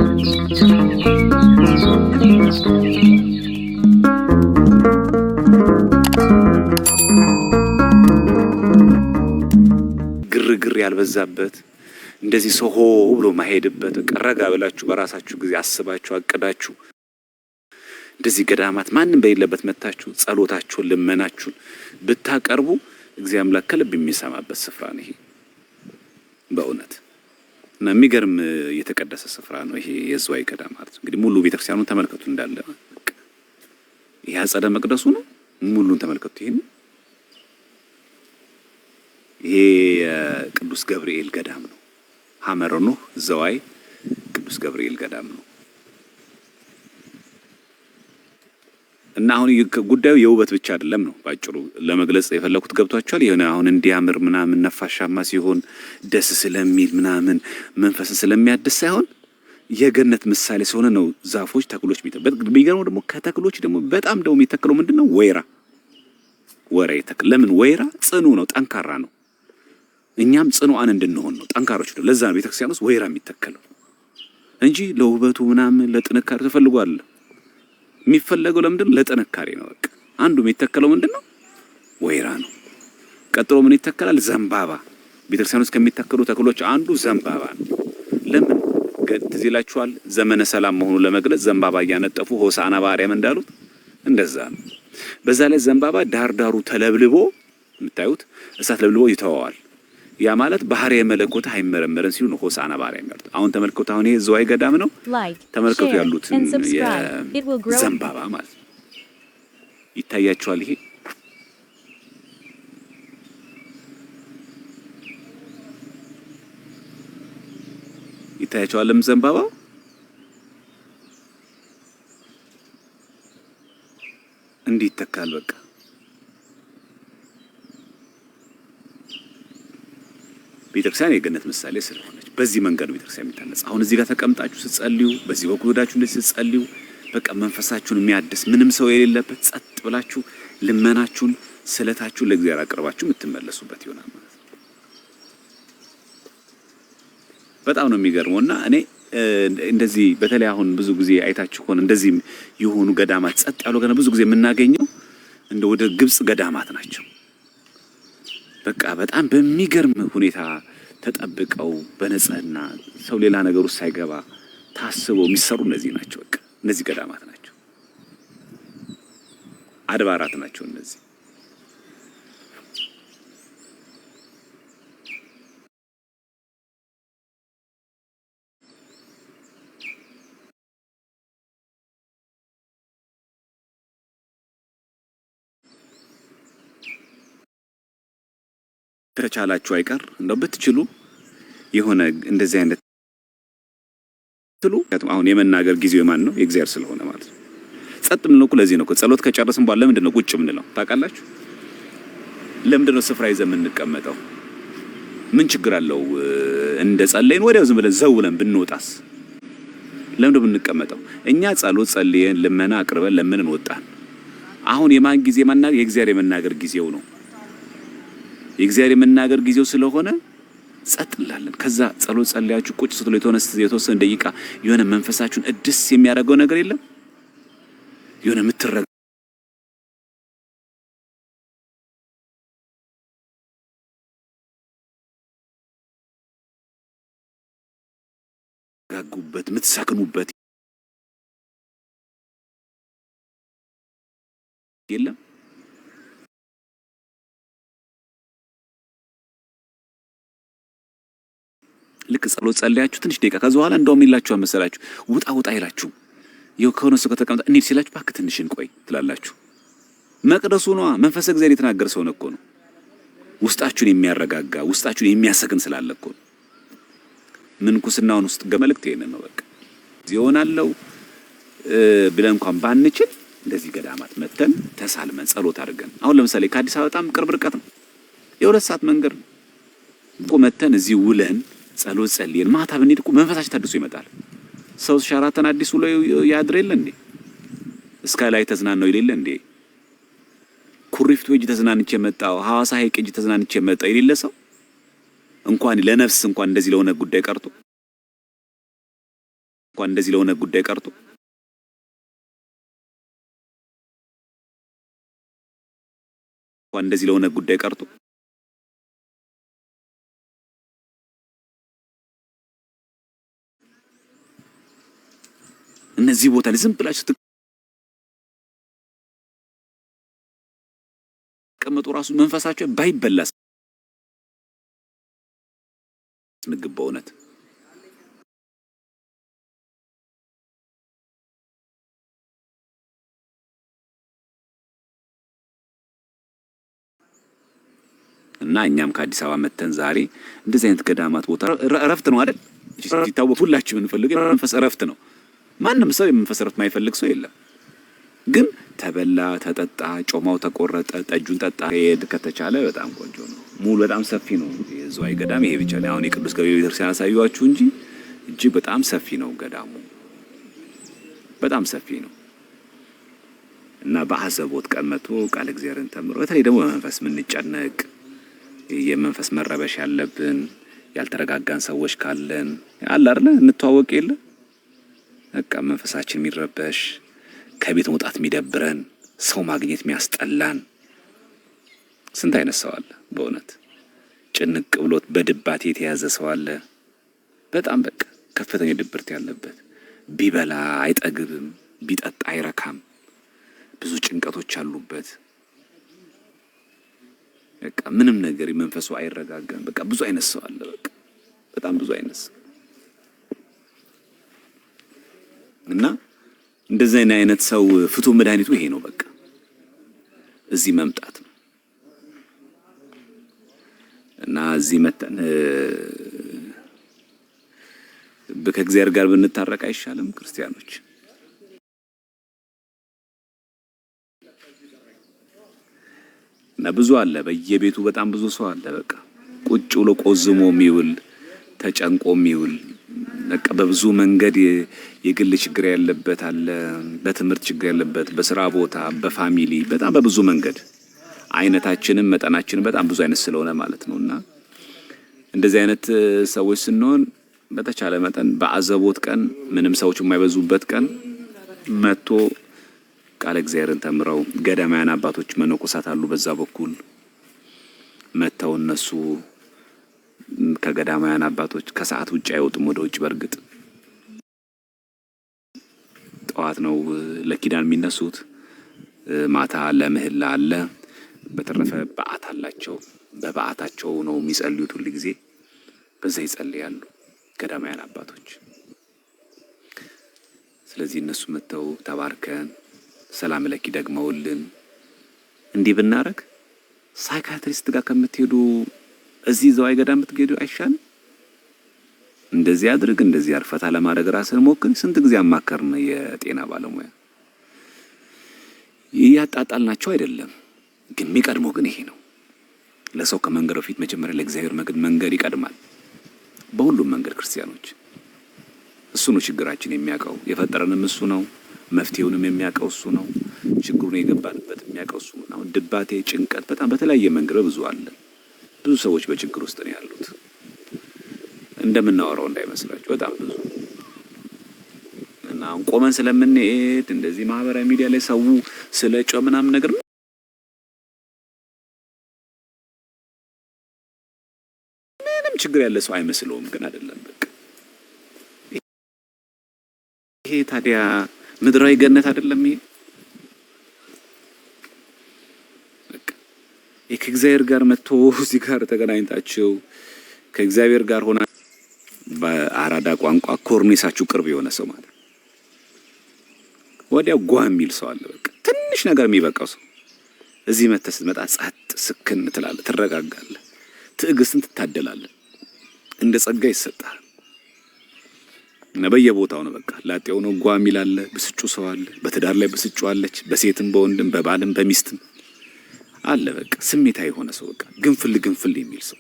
ግርግር ያልበዛበት እንደዚህ ሰው ሆ ብሎ ማሄድበት ቀረጋ ብላችሁ በራሳችሁ ጊዜ አስባችሁ አቅዳችሁ እንደዚህ ገዳማት ማንንም በሌለበት መታችሁ ጸሎታችሁን ልመናችሁን ብታቀርቡ እግዚአብሔር አምላክ ከልብ የሚሰማበት ስፍራ ነው ይሄ በእውነት እና የሚገርም የተቀደሰ ስፍራ ነው ይሄ የዝዋይ ገዳማት። እንግዲህ ሙሉ ቤተክርስቲያኑን ተመልከቱ እንዳለ ይሄ አጸደ መቅደሱ ነው። ሙሉን ተመልከቱ። ይሄ ቅዱስ ገብርኤል ገዳም ነው። ሐመረ ኖህ ዘዋይ ቅዱስ ገብርኤል ገዳም ነው። እና አሁን ጉዳዩ የውበት ብቻ አይደለም ነው ባጭሩ ለመግለጽ የፈለኩት ገብቷችኋል። ይሄን አሁን እንዲያምር ምናምን ነፋሻማ ሲሆን ደስ ስለሚል ምናምን መንፈስን ስለሚያድስ ሳይሆን የገነት ምሳሌ ስለሆነ ነው። ዛፎች ተክሎች ቢገርመው ደግሞ ከተክሎች ደግሞ በጣም ደግሞ የሚተክለው ምንድነው? ወይራ ይተክል። ለምን? ወይራ ጽኑ ነው፣ ጠንካራ ነው። እኛም ጽኑዓን እንድንሆን ነው፣ ጠንካሮች ነው። ለዛ ነው ቤተክርስቲያን ውስጥ ወይራ የሚተከለው እንጂ ለውበቱ ምናምን ለጥንካሬ ተፈልጓል። የሚፈለገው ለምንድነው? ለጥንካሬ ነው። በቃ አንዱ የሚተከለው ምንድነው? ወይራ ነው። ቀጥሎ ምን ይተከላል? ዘንባባ። ቤተክርስቲያን ውስጥ ከሚተከሉ ተክሎች አንዱ ዘንባባ ነው። ለምን? ትዝ ይላችኋል ዘመነ ሰላም መሆኑን ለመግለጽ ዘንባባ እያነጠፉ ሆሳዕና በአርያም እንዳሉት እንደዛ ነው። በዛ ላይ ዘንባባ ዳርዳሩ ተለብልቦ የምታዩት እሳት ለብልቦ ይተዋዋል። ያ ማለት ባህሪ የመለኮት አይመረመረን ሲሉ ነው ሆሳዕና በአርያም ያሉት። አሁን ተመልከቱ። አሁን ይሄ ዝዋይ ገዳም ነው። ተመልከቱ ያሉት ዘንባባ ማለት ይታያችኋል። ይሄ ይታያችኋል ዘንባባው እንዲህ ይተካል። በቃ ቤተክርስቲያን የገነት ምሳሌ ስለሆነች በዚህ መንገድ ቤተክርስቲያን የሚታነጽ። አሁን እዚህ ጋር ተቀምጣችሁ ስትጸልዩ፣ በዚህ በኩል ወዳችሁ እንደዚህ ስትጸልዩ በቃ መንፈሳችሁን የሚያድስ ምንም ሰው የሌለበት ጸጥ ብላችሁ ልመናችሁን ስለታችሁን ለእግዚአብሔር አቅርባችሁ የምትመለሱበት ይሆናል ማለት ነው። በጣም ነው የሚገርመውና እኔ እንደዚህ በተለይ አሁን ብዙ ጊዜ አይታችሁ ሆነ እንደዚህ የሆኑ ገዳማት ጸጥ ያሉ ገና ብዙ ጊዜ የምናገኘው እንደ ወደ ግብጽ ገዳማት ናቸው። በቃ በጣም በሚገርም ሁኔታ ተጠብቀው በነጽህና ሰው ሌላ ነገር ውስጥ ሳይገባ ታስበው የሚሰሩ እነዚህ ናቸው። በቃ እነዚህ ገዳማት ናቸው፣ አድባራት ናቸው እነዚህ። ተቻላችሁ አይቀር እንደው ብትችሉ የሆነ እንደዚህ አይነት ትሉ አሁን የመናገር ጊዜው የማን ነው? የእግዚአብሔር ስለሆነ ማለት ነው። ጸጥ ምን ነው? ለዚህ ነው ጸሎት ከጨረስን በኋላ ለምንድን ነው ቁጭ ምንለው? ታውቃላችሁ? ለምንድን ነው ስፍራ ይዘን የምንቀመጠው? ምን ችግር አለው? እንደ ጸለይን ወዲያው ዝም ብለን ዘውለን ብንወጣስ? ለምንድን ነው የምንቀመጠው? እኛ ጸሎት ጸልየን ልመና አቅርበን ለምንን ወጣን። አሁን የማን ጊዜ ማናገር? የእግዚአብሔር የመናገር ጊዜው ነው። የእግዚአብሔር የመናገር ጊዜው ስለሆነ ጸጥ እንላለን። ከዛ ጸሎት ጸልያችሁ ቁጭ ስትሉ የተወሰነ ደቂቃ የሆነ መንፈሳችሁን እድስ የሚያደርገው ነገር የለም? የሆነ የምትረጋጉበት የምትሰክኑበት የለም? ልክ ጸሎት ጸልያችሁ ትንሽ ደቂቃ ከዛ በኋላ እንደውም ይላችሁ መሰላችሁ ውጣ ይላችሁ የከሆነ ሰው ከተቀመጠ እንዴ ሲላችሁ ባክ ትንሽን ቆይ ትላላችሁ። መቅደሱ ነው መንፈስ እግዚአብሔር የተናገረ ሰው ነው እኮ ነው። ውስጣችሁን የሚያረጋጋ ውስጣችሁን የሚያሰክን ስላለ እኮ ነው። ምንኩስናውን ውስጥ ገመልክት ይሄን ነው። በቃ ይሆናለው ብለን እንኳን ባንችል እንደዚህ ገዳማት መተን ተሳልመን ጸሎት አድርገን አሁን ለምሳሌ ከአዲስ አበባ በጣም ቅርብ ርቀት ነው፣ የ2 ሰዓት መንገድ ነው። መተን እዚህ ውለን ጸሎት ጸልየን ማታ ብንሄድ እኮ መንፈሳችን ታድሶ ይመጣል። ሰው ሸራተን አዲስ ውሎ ያድር የለ እንዴ? እስካላይ ተዝናናው የሌለ እንዴ? ኩሪፍቱ እጅ ተዝናንቼ መጣው፣ ሐዋሳ ሐይቅ እጅ ተዝናንቼ መጣው የሌለ ሰው እንኳን ለነፍስ እንኳን እንደዚህ ለሆነ ጉዳይ ቀርቶ እንኳን እንደዚህ ለሆነ ጉዳይ ቀርቶ እነዚህ ቦታ ላይ ዝም ብላችሁ ተቀመጡ ራሱ መንፈሳቸው ባይበላስ ምግብ በእውነት እና እኛም ከአዲስ አበባ መተን ዛሬ እንደዚህ አይነት ገዳማት ቦታ እረፍት ነው አይደል? ሲታወቅ ሁላችንም እንፈልገው መንፈስ እረፍት ነው። ማንም ሰው የመንፈስ እረፍት ማይፈልግ ሰው የለም። ግን ተበላ፣ ተጠጣ፣ ጮማው ተቆረጠ፣ ጠጁን ጠጣ ሄድ ከተቻለ በጣም ቆንጆ ነው። ሙሉ በጣም ሰፊ ነው የዝዋይ ገዳም። ይሄ ብቻ ነው አሁን የቅዱስ ገብርኤል ቤተክርስቲያን አሳዩዋችሁ እንጂ እጅግ በጣም ሰፊ ነው ገዳሙ። በጣም ሰፊ ነው እና በአዘቦት ቀን መጥቶ ቃለ እግዚአብሔርን ተምሮ በተለይ ደግሞ በመንፈስ ምንጨነቅ የመንፈስ መረበሽ ያለብን ያልተረጋጋን ሰዎች ካለን አለ አይደል እንተዋወቅ የለ በቃ መንፈሳችን የሚረበሽ ከቤት መውጣት የሚደብረን ሰው ማግኘት የሚያስጠላን ስንት አይነት ሰው አለ። በእውነት ጭንቅ ብሎት በድባት የተያዘ ሰው አለ። በጣም በቃ ከፍተኛ ድብርት ያለበት ቢበላ አይጠግብም፣ ቢጠጣ አይረካም፣ ብዙ ጭንቀቶች አሉበት። በቃ ምንም ነገር መንፈሱ አይረጋጋም። በቃ ብዙ አይነት ሰው አለ። በቃ በጣም ብዙ አይነት ሰው እና እንደዚህ አይነት ሰው ፍቱን መድኃኒቱ ይሄ ነው። በቃ እዚህ መምጣት ነው እና እዚህ መተን ከእግዚአብሔር ጋር ብንታረቅ አይሻልም? ክርስቲያኖች እና ብዙ አለ በየቤቱ በጣም ብዙ ሰው አለ። በቃ ቁጭ ብሎ ቆዝሞ የሚውል ተጨንቆ የሚውል በቃ በብዙ መንገድ የግል ችግር ያለበት አለ፣ በትምህርት ችግር ያለበት፣ በስራ ቦታ፣ በፋሚሊ በጣም በብዙ መንገድ አይነታችንም መጠናችንም በጣም ብዙ አይነት ስለሆነ ማለት ነውና እንደዚህ አይነት ሰዎች ስንሆን በተቻለ መጠን በአዘቦት ቀን ምንም ሰዎች የማይበዙበት ቀን መጥቶ ቃለ እግዚአብሔርን ተምረው ገዳማውያን አባቶች መነኮሳት አሉ በዛ በኩል መተው እነሱ ከገዳማውያን አባቶች ከሰዓት ውጪ አይወጡም ወደ ውጭ። በርግጥ ጠዋት ነው ለኪዳን የሚነሱት፣ ማታ ለምህላ አለ፣ በተረፈ በዓት አላቸው። በበዓታቸው ነው የሚጸልዩት ሁሉ ጊዜ በዛ ይጸልያሉ ገዳማውያን አባቶች። ስለዚህ እነሱ መተው ተባርከን ሰላም ለኪ ደግመውልን እንዲህ ብናረግ ሳይካትሪስት ጋር ከምትሄዱ እዚህ ዘዋይ ገዳም ብትሄዱ አይሻልም? እንደዚህ አድርግ እንደዚህ አርፈታ ለማድረግ ራስን ሞክር። ስንት ጊዜ አማከርን የጤና ባለሙያ ያጣጣልናቸው አይደለም። ግን የሚቀድመው ግን ይሄ ነው። ለሰው ከመንገድ በፊት መጀመሪያ ለእግዚአብሔር መንገድ ይቀድማል። በሁሉም መንገድ ክርስቲያኖች እሱ ነው ችግራችን የሚያውቀው። የፈጠረንም እሱ ነው፣ መፍትሄውንም የሚያውቀው እሱ ነው፣ ችግሩን የገባንበት የሚያውቀው እሱ ነው። ድባቴ፣ ጭንቀት በጣም በተለያየ መንገድ ብዙ አለ። ብዙ ሰዎች በችግር ውስጥ ነው ያሉት። እንደምናወራው እንዳይመስላችሁ በጣም ብዙ እና አሁን ቆመን ስለምንሄድ እንደዚህ ማህበራዊ ሚዲያ ላይ ሰው ስለ ጮህ ምናምን ነገር ምንም ችግር ያለ ሰው አይመስለውም። ግን አይደለም በቃ ይሄ ታዲያ ምድራዊ ገነት አይደለም ይሄ። በቃ ከእግዚአብሔር ጋር መጥቶ እዚህ ጋር ተገናኝታችሁ ከእግዚአብሔር ጋር ሆና በአራዳ ቋንቋ ኮርኒሳችሁ ቅርብ የሆነ ሰው ማለት ወዲያው ጓ የሚል ሰው አለ። በቃ ትንሽ ነገር የሚበቃው ሰው እዚህ መተህ ስትመጣ ጸጥ ስክን ትላለህ፣ ትረጋጋለህ፣ ትዕግስትን ትታደላለህ፣ እንደ ጸጋ ይሰጣል። እና በየቦታው ነው በቃ ላጤው ነው ጓ የሚል አለ፣ ብስጩ ሰው አለ፣ በትዳር ላይ ብስጩ አለች፣ በሴትም በወንድም በባልም በሚስትም አለ። በቃ ስሜታዊ የሆነ ሰው በቃ ግንፍል የሚል ሰው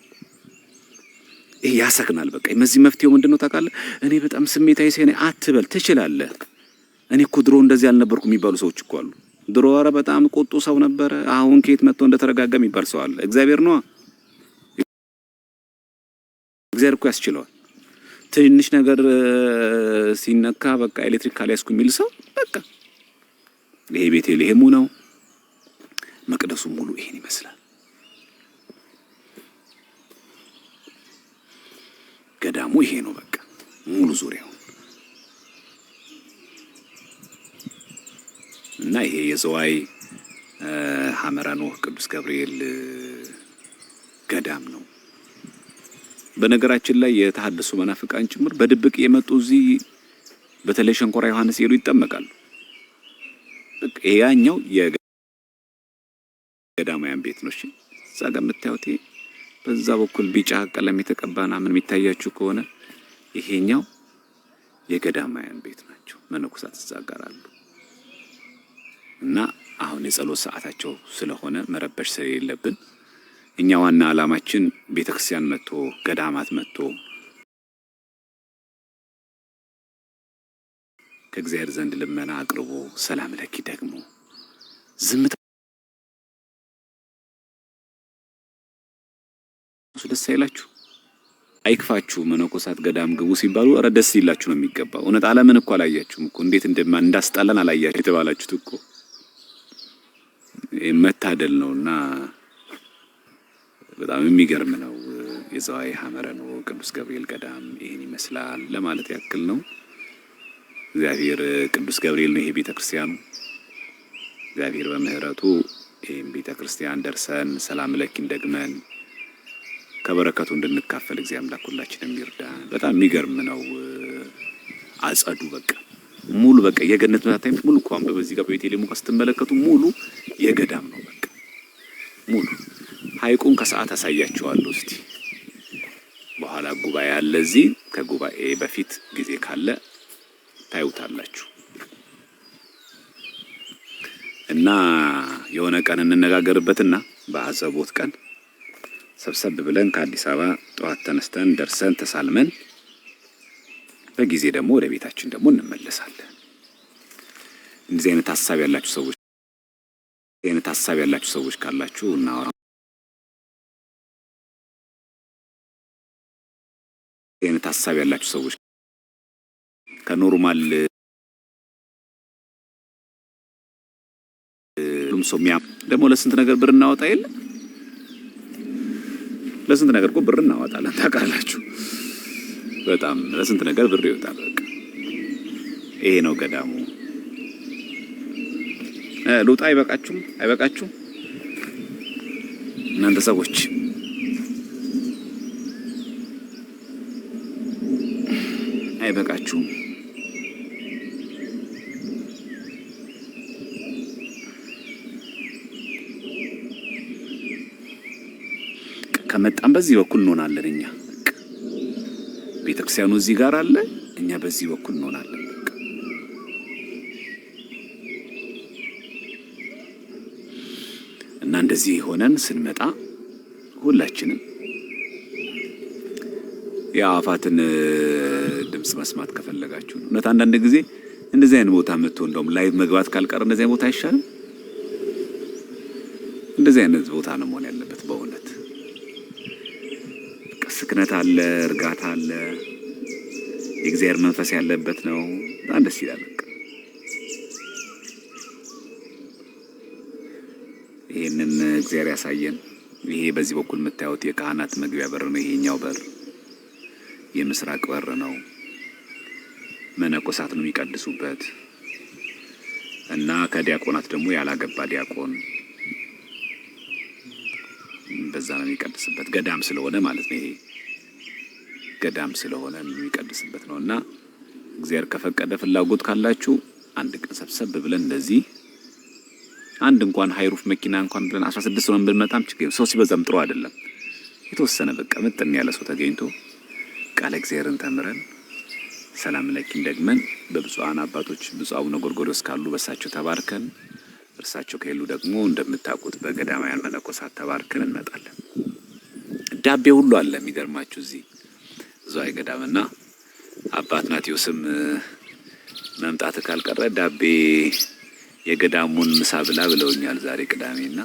ይሄ ያሰክናል። በቃ እነዚህ መፍትሄው ምንድነው ታውቃለህ? እኔ በጣም ስሜታዊ ሰው ነኝ አትበል፣ ትችላለህ። እኔ እኮ ድሮ እንደዚህ አልነበርኩ የሚባሉ ሰዎች እኮ አሉ። ድሮ ኧረ በጣም ቁጡ ሰው ነበረ፣ አሁን ከየት መጥቶ እንደተረጋጋ የሚባል ሰው አለ። እግዚአብሔር ነው፣ እግዚአብሔር እኮ ያስችለዋል። ትንሽ ነገር ሲነካ በቃ ኤሌክትሪክ ካልያዝኩ የሚል ሰው በቃ ይሄ ቤተልሔሙ ነው። መቅደሱ ሙሉ ይሄን ይመስላል። ገዳሙ ይሄ ነው በቃ ሙሉ ዙሪያው እና ይሄ የዘዋይ ሐመረ ኖህ ቅዱስ ገብርኤል ገዳም ነው። በነገራችን ላይ የተሐድሶ መናፍቃን ጭምር በድብቅ የመጡ እዚህ በተለይ ሸንኮራ ዮሐንስ ይሉ ይጠመቃሉ። በቃ ያኛው የገዳማውያን ቤት ነው። እሺ እዛ ጋር የምታዩት በዛ በኩል ቢጫ ቀለም የተቀባና ምን የሚታያችሁ ከሆነ ይሄኛው የገዳማውያን ቤት ናቸው። መነኮሳት እዛ ጋር አሉ እና አሁን የጸሎት ሰዓታቸው ስለሆነ መረበሽ ስለሌለብን እኛ ዋና ዓላማችን ቤተክርስቲያን መጥቶ ገዳማት መጥቶ ከእግዚአብሔር ዘንድ ልመና አቅርቦ ሰላም ለኪ ደግሞ ዝምታ ደስ አይላችሁ? አይክፋችሁ። መነኮሳት ገዳም ግቡ ሲባሉ ኧረ ደስ ይላችሁ ነው የሚገባው። እውነት ዓለምን እኮ አላያችሁም እኮ እንዴት እንዳስጣለን አላያችሁ የተባላችሁት እኮ መታደል ነውና በጣም የሚገርም ነው። የዘዋይ ሐመረ ኖህ ቅዱስ ገብርኤል ገዳም ይሄን ይመስላል ለማለት ያክል ነው። እግዚአብሔር ቅዱስ ገብርኤል ነው ይሄ ቤተክርስቲያኑ። እግዚአብሔር በምህረቱ ይሄን ቤተክርስቲያን ደርሰን ሰላም ለኪን ደግመን ከበረከቱ እንድንካፈል እግዚአብሔር አምላክ ሁላችንም ይርዳን። በጣም የሚገርም ነው። አጸዱ በቃ ሙሉ በቃ የገነት መታተም ሙሉ እንኳን በዚህ ጋር በቤተልሔሙ ስትመለከቱ ሙሉ የገዳም ነው በቃ ሙሉ። ሐይቁን ከሰዓት አሳያችኋለሁ እስቲ በኋላ ጉባኤ አለ እዚህ። ከጉባኤ በፊት ጊዜ ካለ ታዩታላችሁ እና የሆነ ቀን እንነጋገርበትና በአዘቦት ቀን ሰብሰብ ብለን ከአዲስ አበባ ጠዋት ተነስተን ደርሰን ተሳልመን በጊዜ ደግሞ ወደ ቤታችን ደግሞ እንመለሳለን። እንደዚህ አይነት ሐሳብ ያላችሁ ሰዎች ካላችሁ እና አይነት ሐሳብ ያላችሁ ሰዎች ከኖርማል ሶሚያ ደግሞ ለስንት ነገር ብር እናወጣ የለ ለስንት ነገር እኮ ብር እናወጣለን ታውቃላችሁ። በጣም ለስንት ነገር ብር ይወጣል። በቃ ይሄ ነው ገዳሙ። ሉጣ አይበቃችሁም እናንተ ሰዎች? አይበቃችሁም? ከመጣን በዚህ በኩል እንሆናለን እኛ። ቤተክርስቲያኑ እዚህ ጋር አለ፣ እኛ በዚህ በኩል እንሆናለን። እና እንደዚህ ሆነን ስንመጣ ሁላችንም የአፋትን ድምጽ መስማት ከፈለጋችሁ እውነት አንዳንድ ጊዜ እንደዚህ አይነት ቦታ መጥቶ እንደውም ላይቭ መግባት ካልቀረ እንደዚህ አይነት ቦታ አይሻልም? እንደዚህ አይነት ቦታ ነው መሆን ያለበት በእውነት። ስክነት አለ፣ እርጋታ አለ፣ የእግዚአብሔር መንፈስ ያለበት ነው። በጣም ደስ ይላል። ይሄንን እግዚአብሔር ያሳየን። ይሄ በዚህ በኩል የምታዩት የካህናት መግቢያ በር ነው። ይሄኛው በር የምስራቅ በር ነው። መነኮሳት ነው የሚቀድሱበት እና ከዲያቆናት ደግሞ ያላገባ ዲያቆን በዛ ነው የሚቀድስበት። ገዳም ስለሆነ ማለት ነው። ይሄ ገዳም ስለሆነ የሚቀድስበት ነውና እግዚአብሔር ከፈቀደ ፍላጎት ካላችሁ አንድ ቀን ሰብሰብ ብለን እንደዚህ አንድ እንኳን ሃይሩፍ መኪና እንኳን ብለን 16 ሆነን ብንመጣም ችግር ሰው ሲበዛም ጥሩ አይደለም። የተወሰነ በቃ መጠን ያለ ሰው ተገኝቶ ቃለ እግዚአብሔርን ተምረን ሰላም ለኪን ደግመን በብፁዓን አባቶች ብፁዕ አቡነ ጎርጎርዮስ ካሉ በሳቸው ተባርከን እርሳቸው ከሌሉ ደግሞ እንደምታውቁት በገዳማውያን መነኮሳት ተባርከን እንመጣለን። ዳቤ ሁሉ አለ የሚገርማችሁ እዚህ ዘዋይ ገዳምና አባት ናቴዎስም መምጣት ካልቀረ ዳቤ የገዳሙን ምሳ ብላ ብለውኛል ዛሬ ቅዳሜና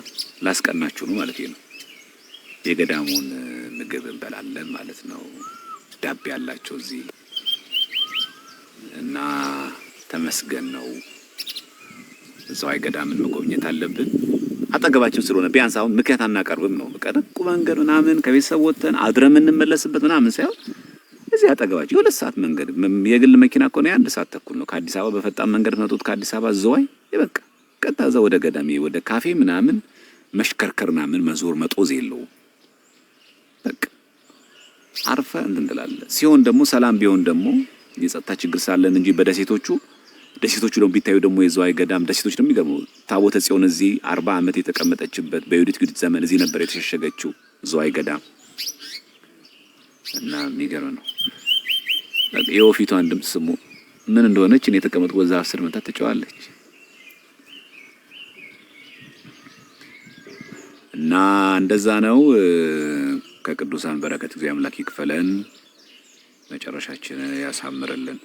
ላስቀናችሁ ነው ማለት ነው። የገዳሙን ምግብ እንበላለን ማለት ነው። ደብዳቤ ያላቸው እዚህ እና ተመስገን ነው። ዝዋይ ገዳምን መጎብኘት አለብን። አጠገባችን ስለሆነ ቢያንስ አሁን ምክንያት አናቀርብም ነው። በቀደቁ መንገድ ምናምን ከቤተሰብ ወጥተን አድረን እንመለስበት ምናምን ሳይሆን እዚህ አጠገባችን የሁለት ሰዓት መንገድ የግል መኪና ከሆነ አንድ ሰዓት ተኩል ነው። ከአዲስ አበባ በፈጣን መንገድ መጥቶት ከአዲስ አበባ ዝዋይ ይበቃ ቀጥታ እዛ ወደ ገዳሜ ወደ ካፌ ምናምን መሽከርከር ምናምን መዞር መጦዝ የለውም። በቃ አርፈ እንትላለ ሲሆን ደግሞ ሰላም ቢሆን ደግሞ የጸጥታ ችግር ሳለን እንጂ ደሴቶቹ ደግሞ ቢታዩ ደግሞ የዝዋይ ገዳም ደሴቶች ደግሞ ይገርሙ። ታቦተ ጽዮን እዚህ 40 ዓመት የተቀመጠችበት በዩዲት ጉዲት ዘመን እዚህ ነበር የተሸሸገችው ዝዋይ ገዳም እና የሚገርም ነው። የወፊቷን ድምጽ ስሙ ምን እንደሆነች እኔ የተቀመጥኩ ወዛ 10 ዓመታት ተጫዋለች እና እንደዛ ነው። ከቅዱሳን በረከት እግዚአብሔር አምላክ ይክፈለን፣ መጨረሻችን ያሳምርልን።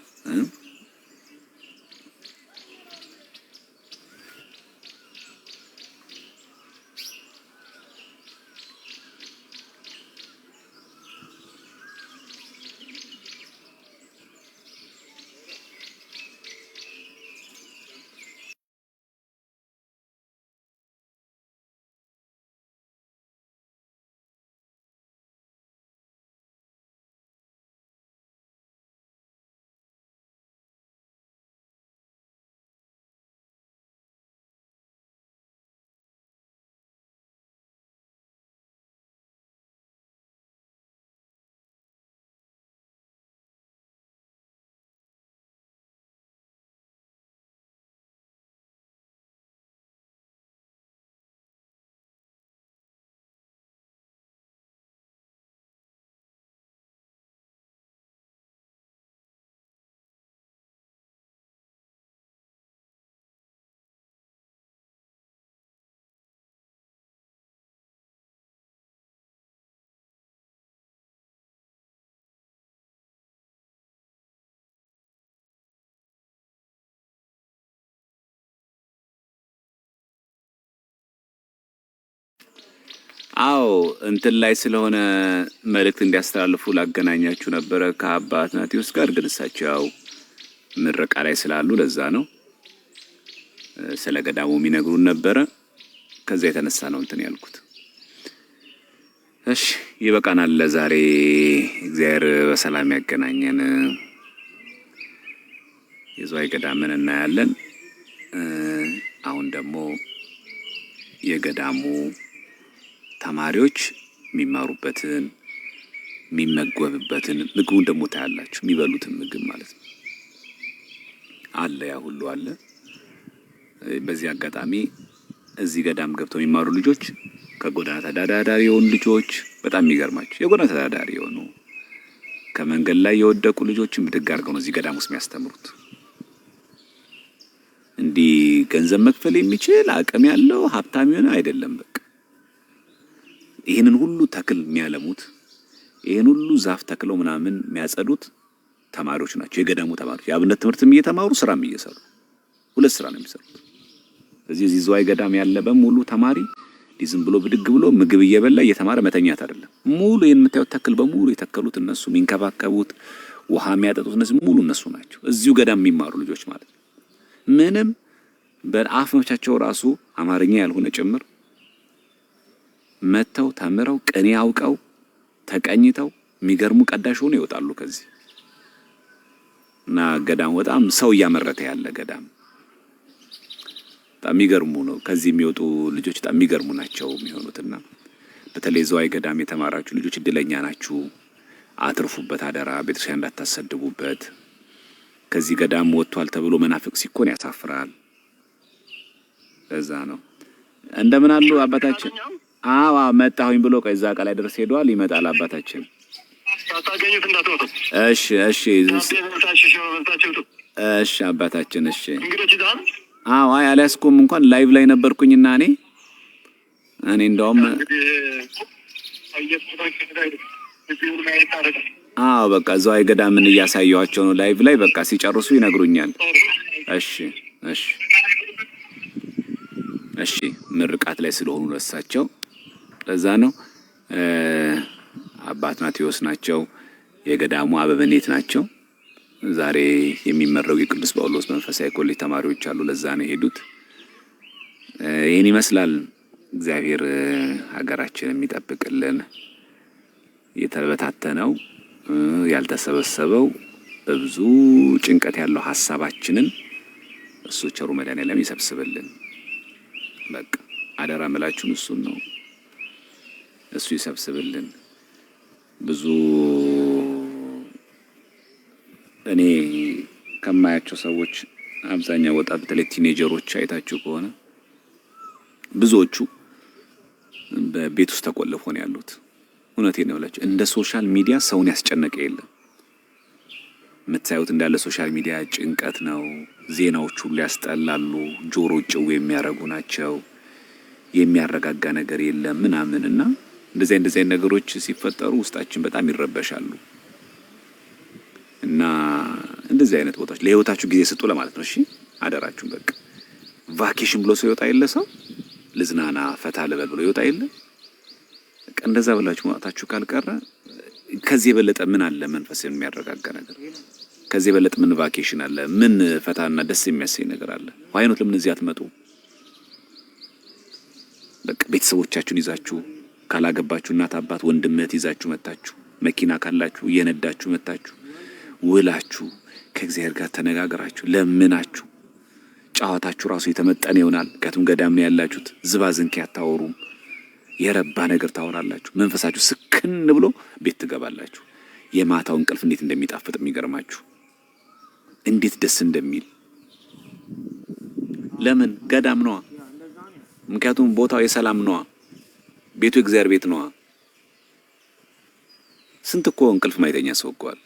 አዎ እንትን ላይ ስለሆነ መልእክት እንዲያስተላልፉ ላገናኛችሁ ነበረ ከአባ አትናቴዎስ ጋር። ግን እሳቸው ያው ምረቃ ላይ ስላሉ ለዛ ነው ስለ ገዳሙ የሚነግሩን ነበረ። ከዛ የተነሳ ነው እንትን ያልኩት። እሺ ይበቃናል ለዛሬ። እግዚአብሔር በሰላም ያገናኘን። የዝዋይ ገዳምን እናያለን። አሁን ደግሞ የገዳሙ ተማሪዎች የሚማሩበትን የሚመገቡበትን ምግቡን ደግሞ ታያላችሁ። የሚበሉትን ምግብ ማለት ነው አለ፣ ያ ሁሉ አለ። በዚህ አጋጣሚ እዚህ ገዳም ገብተው የሚማሩ ልጆች ከጎዳና ተዳዳሪ የሆኑ ልጆች በጣም የሚገርማቸው የጎዳና ተዳዳሪ የሆኑ ከመንገድ ላይ የወደቁ ልጆችን ብድግ አድርገው ነው እዚህ ገዳም ውስጥ የሚያስተምሩት። እንዲህ ገንዘብ መክፈል የሚችል አቅም ያለው ሀብታም የሆነ አይደለም። በቃ ይሄንን ሁሉ ተክል የሚያለሙት ይሄን ሁሉ ዛፍ ተክለው ምናምን የሚያጸዱት ተማሪዎች ናቸው። የገዳሙ ተማሪዎች የአብነት ትምህርትም እየተማሩ ስራም እየሰሩ ሁለት ስራ ነው የሚሰሩት። እዚህ ዝዋይ ገዳም ያለ በሙሉ ተማሪ ዝም ብሎ ብድግ ብሎ ምግብ እየበላ እየተማረ መተኛት አይደለም። ሙሉ የምታዩት ተክል በሙሉ የተከሉት እነሱ የሚንከባከቡት ውሃ የሚያጠጡት እነሱ ሙሉ እነሱ ናቸው። እዚሁ ገዳም የሚማሩ ልጆች ማለት ነው። ምንም በአፍ መፍቻቸው ራሱ አማርኛ ያልሆነ ጭምር መተው ተምረው ቅኔ አውቀው ተቀኝተው የሚገርሙ ቀዳሽ ሆነው ይወጣሉ ከዚህ እና ገዳም በጣም ሰው እያመረተ ያለ ገዳም በጣም የሚገርሙ ነው። ከዚህ የሚወጡ ልጆች በጣም የሚገርሙ ናቸው የሚሆኑትና በተለይ ዝዋይ ገዳም የተማራችሁ ልጆች እድለኛ ናችሁ። አትርፉበት፣ አደራ ቤተክርስቲያን እንዳታሰድቡበት። ከዚህ ገዳም ወጥቷል ተብሎ መናፍቅ ሲኮን ያሳፍራል። ለዛ ነው። እንደምን አሉ አባታችን? አዎ መጣሁኝ ብሎ ከዛ ቃላይ ድረስ ሄዷል። ይመጣል አባታችን። ታታገኙት እንዳትወጡ። እሺ እሺ እሺ አባታችን እሺ። እንግዲህ ዳን አዎ አይ አልያዝኩም እንኳን ላይቭ ላይ ነበርኩኝና እኔ እንደውም አዎ በቃ ዝዋይ ገዳምን እያሳየኋቸው ነው ላይቭ ላይ። በቃ ሲጨርሱ ይነግሩኛል። እሺ እሺ እሺ ምርቃት ላይ ስለሆኑ ለሳቸው ለዛ ነው። አባ አትናቴዎስ ናቸው። የገዳሙ አበበኔት ናቸው። ዛሬ የሚመረቁ የቅዱስ ጳውሎስ መንፈሳዊ ኮሌጅ ተማሪዎች አሉ። ለዛ ነው የሄዱት። ይህን ይመስላል። እግዚአብሔር ሀገራችንን የሚጠብቅልን። የተበታተነው ያልተሰበሰበው በብዙ ጭንቀት ያለው ሐሳባችንን እሱ ቸሩ መድኃኔዓለም ይሰብስብልን። በቃ አደራ መላችሁን እሱን ነው። እሱ ይሰብስብልን። ብዙ እኔ ከማያቸው ሰዎች አብዛኛው ወጣት በተለይ ቲኔጀሮች አይታችሁ ከሆነ ብዙዎቹ በቤት ውስጥ ተቆልፈው ነው ያሉት። እውነቴን ነው ብላችሁ እንደ ሶሻል ሚዲያ ሰውን ያስጨነቀ የለም። የምታዩት እንዳለ ሶሻል ሚዲያ ጭንቀት ነው። ዜናዎቹ ሁሉ ያስጠላሉ፣ ጆሮ ጭው የሚያረጉ ናቸው። የሚያረጋጋ ነገር የለም ምናምንና እንደዚህ ነገሮች ሲፈጠሩ ውስጣችን በጣም ይረበሻሉ። እና እንደዚህ አይነት ቦታዎች ለህይወታችሁ ጊዜ ስጡ ለማለት ነው። እሺ አደራችሁን። በቃ ቫኬሽን ብሎ ሰው ይወጣ የለ ሰው ልዝናና ፈታ ልበል ብሎ ይወጣ የለ። በቃ እንደዛ ብላችሁ ማውጣታችሁ ካልቀረ ከዚህ የበለጠ ምን አለ? መንፈስን የሚያረጋጋ ነገር ከዚህ የበለጠ ምን ቫኬሽን አለ? ምን ፈታና ደስ የሚያሰኝ ነገር አለ? ዋይኖት ለምን እዚህ አትመጡ? በቃ ቤተሰቦቻችሁን ይዛችሁ ካላገባችሁ እናት አባት ወንድም እህት ይዛችሁ መጣችሁ፣ መኪና ካላችሁ እየነዳችሁ መጣችሁ፣ ውላችሁ ከእግዚአብሔር ጋር ተነጋግራችሁ ለምናችሁ ጫዋታችሁ ራሱ የተመጠነ ይሆናል። ከቱም ገዳም ነው ያላችሁት። ዝባዝንኪ አታወሩም። የረባ ነገር ታወራላችሁ። መንፈሳችሁ ስክን ብሎ ቤት ትገባላችሁ። የማታው እንቅልፍ እንዴት እንደሚጣፍጥ የሚገርማችሁ፣ እንዴት ደስ እንደሚል። ለምን? ገዳም ነዋ። ምክንያቱም ቦታው የሰላም ነዋ። ቤቱ እግዚአብሔር ቤት ነዋ። ስንት እኮ እንቅልፍ ማይተኛ ሰው እኮ አለ።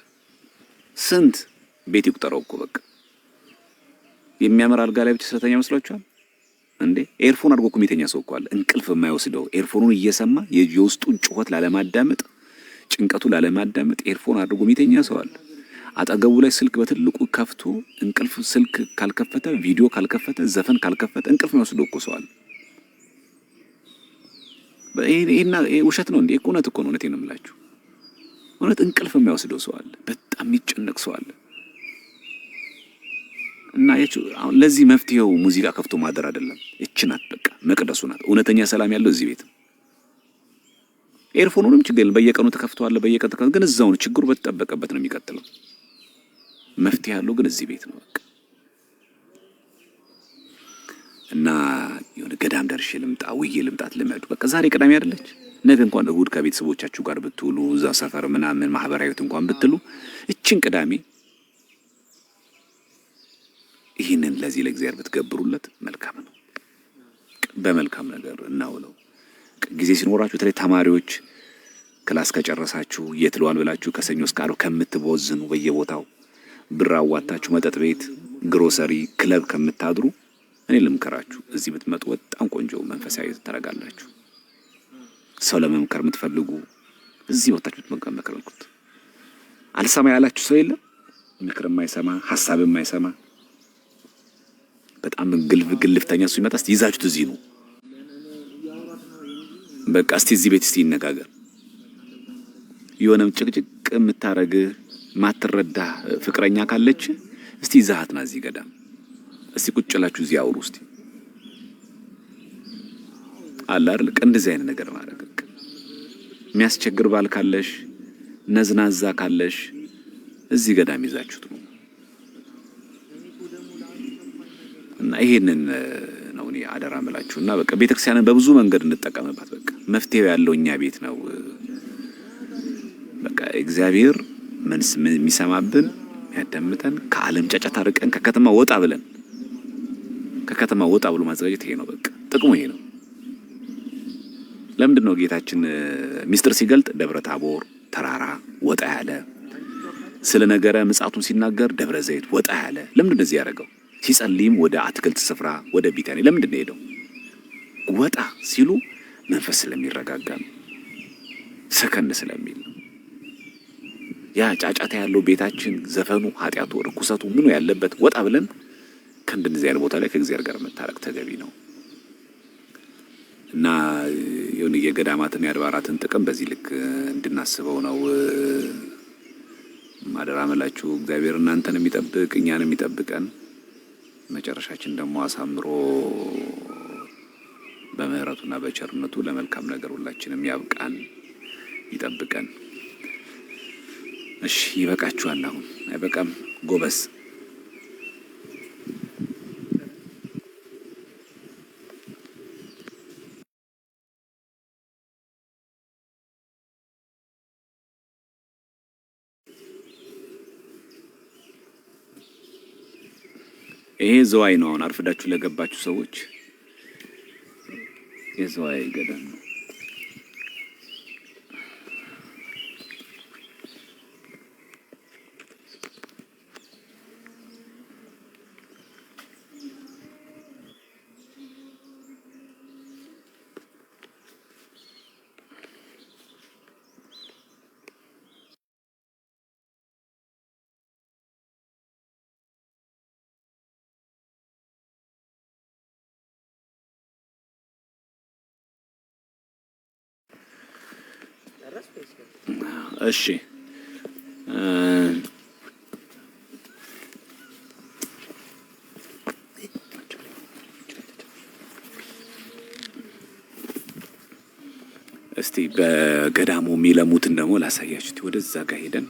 ስንት ቤት ይቁጠረው እኮ በቃ የሚያምር አልጋ ላይ ብቻ ስለተኛ መስሏችኋል እንዴ? ኤርፎን አድርጎ እኮ የሚተኛ ሰው እኮ አለ። እንቅልፍ የማይወስደው ኤርፎኑን እየሰማ የውስጡን ጩኸት ላለማዳመጥ፣ ጭንቀቱ ላለማዳመጥ ኤርፎን አድርጎ የሚተኛ ሰው አለ። አጠገቡ ላይ ስልክ በትልቁ ከፍቶ እንቅልፍ ስልክ ካልከፈተ፣ ቪዲዮ ካልከፈተ፣ ዘፈን ካልከፈተ እንቅልፍ የሚወስደው እኮ ሰው አለ። ይሄ ውሸት ነው እንዴ? እውነት እኮ ነው። እውነቴን ነው የምላችሁ። እውነት እንቅልፍ የሚወስደው ሰው አለ። በጣም የሚጨነቅ ሰው አለ። እና አሁን ለዚህ መፍትሄው ሙዚቃ ከፍቶ ማደር አይደለም። እቺ ናት በቃ መቅደሱ ናት። እውነተኛ ሰላም ያለው እዚህ ቤት። ኤርፎኑንም ችግር በየቀኑ ተከፍቷል። በየቀኑ ግን እዛው ነው ችግሩ። በተጠበቀበት ነው የሚቀጥለው። መፍትሄ ያለው ግን እዚህ ቤት ነው በቃ። እና የሆነ ገዳም ደርሼ ልምጣ ውዬ ልምጣት ልመዱ። በቃ ዛሬ ቅዳሜ አይደለች? ነገ እንኳን እሁድ ከቤተሰቦቻችሁ ጋር ብትውሉ እዛ ሰፈር ምናምን ማህበራዊት እንኳን ብትሉ እቺን ቅዳሜ ይህንን ለዚህ ለእግዚአብሔር ብትገብሩለት መልካም ነው። በመልካም ነገር እናውለው። ጊዜ ሲኖራችሁ በተለይ ተማሪዎች ክላስ ከጨረሳችሁ የትለዋል ብላችሁ ከሰኞ እስከ ዓርብ ከምትቦዝኑ በየቦታው ብር አዋጣችሁ መጠጥ ቤት፣ ግሮሰሪ፣ ክለብ ከምታድሩ እኔ ልምከራችሁ እዚህ ብትመጡ በጣም ቆንጆ መንፈሳዊ ተረጋላችሁ። ሰው ለመምከር የምትፈልጉ እዚህ ወጣችሁ ትመከሩት። አልሰማ ያላችሁ ሰው የለም። ምክር የማይሰማ ሐሳብ የማይሰማ በጣም ግልፍተኛ ሰው ይመጣ። እስቲ ይዛችሁት እዚህ ነው በቃ። እስቲ እዚህ ቤት እስቲ ይነጋገር። የሆነም ጭቅጭቅ የምታረግ ማትረዳ ፍቅረኛ ካለች እስቲ ይዛሃትና እዚህ ገዳም እስቲ ቁጭ ብላችሁ እዚህ አውሩ። እስቲ አለ አይደል እንደዚህ አይነት ነገር ማድረግ። የሚያስቸግር ባል ካለሽ ነዝናዛ ካለሽ እዚህ ገዳም ይዛችሁት ነው። እና ይሄንን ነው እኔ አደራ መላችሁና በቃ ቤተክርስቲያንን በብዙ መንገድ እንጠቀምባት። በቃ መፍትሄው ያለው እኛ ቤት ነው። በቃ እግዚአብሔር መንስ የሚሰማብን ያዳምጠን፣ ከዓለም ጫጫታ ርቀን ከከተማ ወጣ ብለን ከከተማ ወጣ ብሎ ማዘጋጀት ይሄ ነው። በቃ ጥቅሙ ይሄ ነው። ለምንድን ነው ጌታችን ሚስጥር ሲገልጥ ደብረ ታቦር ተራራ ወጣ ያለ፣ ስለ ነገረ ምጽአቱን ሲናገር ደብረ ዘይት ወጣ ያለ? ለምንድን ነው እንደዚህ ያደረገው? ሲጸልይም ወደ አትክልት ስፍራ ወደ ቢታኒ ለምንድን ነው ሄደው? ወጣ ሲሉ መንፈስ ስለሚረጋጋ ነው፣ ሰከን ስለሚል ነው። ያ ጫጫታ ያለው ቤታችን ዘፈኑ፣ ኃጢያቱ፣ ርኩሰቱ ምኑ ያለበት ወጣ ብለን ከእንደዚህ አይነት ቦታ ላይ ከእግዚአብሔር ጋር መታረቅ ተገቢ ነው። እና የገዳማትን የአድባራትን ጥቅም በዚህ ልክ እንድናስበው ነው ማደራ መላችሁ እግዚአብሔር እናንተን የሚጠብቅ እኛን የሚጠብቀን መጨረሻችን ደግሞ አሳምሮ በምህረቱና በቸርነቱ ለመልካም ነገር ሁላችንም ያብቃን ይጠብቀን። እሺ ይበቃችኋል። አሁን አይበቃም? ጎበስ ይሄ ዘዋይ ነው። አሁን አርፍዳችሁ ለገባችሁ ሰዎች የዘዋይ ገዳም ነው። እሺ እስቲ በገዳሙ የሚለሙትን ደግሞ ላሳያችሁ። ወደዛ ጋር ሄደን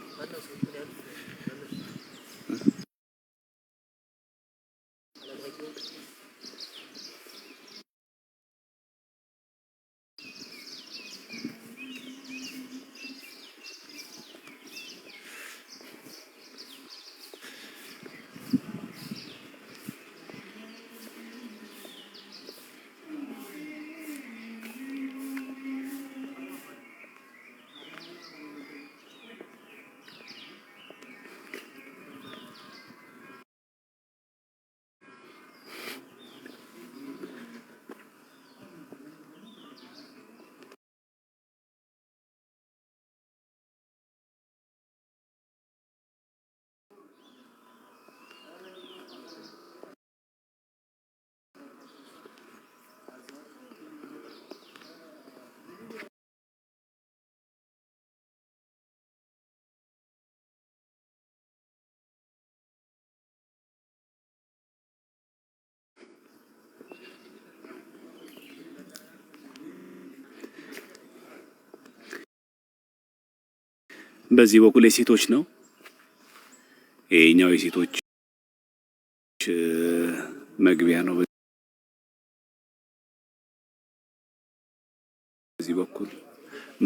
በዚህ በኩል የሴቶች ነው። ይሄኛው የሴቶች መግቢያ ነው። በዚህ በኩል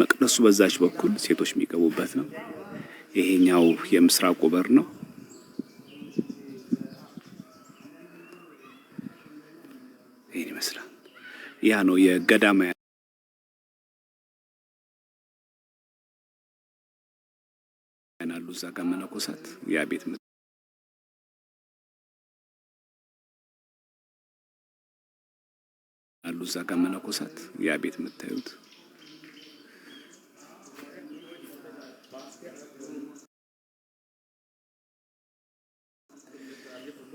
መቅደሱ በዛች በኩል ሴቶች የሚገቡበት ነው። ይሄኛው የምስራቁ በር ነው። ይሄን ይመስላል። ያ ነው የገዳማ ያናሉ እዛ ጋር መነኮሳት ያ ቤት አሉ እዛ ጋር መነኮሳት ያ ቤት የምታዩት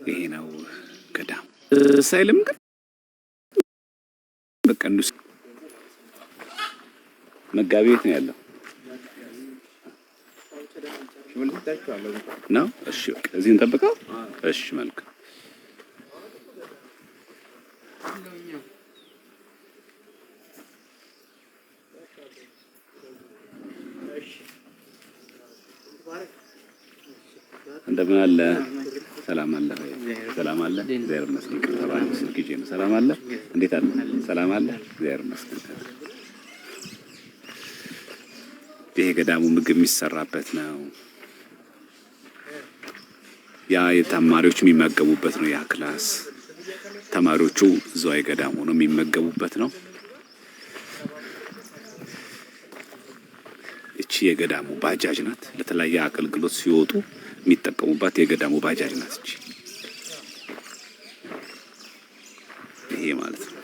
ይሄ ነው ገዳም። ሳይልም ግን በቃ እንደሱ መጋቢ ቤት ነው ያለው ነው። እሺ በቃ እዚህ እንጠብቀው። እሺ መልካም። እንደምን አለ? ሰላም አለ? ሰላም አለ? እግዚአብሔር ይመስገን። ተባረክ። ስልክ ይዤ ነው። ሰላም አለ? እንዴት አለ? ሰላም አለ? እግዚአብሔር ይመስገን። ይሄ ገዳሙ ምግብ የሚሰራበት ነው። ያ የተማሪዎች የሚመገቡበት ነው። ያ ክላስ ተማሪዎቹ እዛው ገዳሙ ነው የሚመገቡበት ነው። እቺ የገዳሙ ባጃጅ ናት። ለተለያየ አገልግሎት ሲወጡ የሚጠቀሙባት የገዳሙ ባጃጅ ናት እቺ። ይሄ ማለት ነው።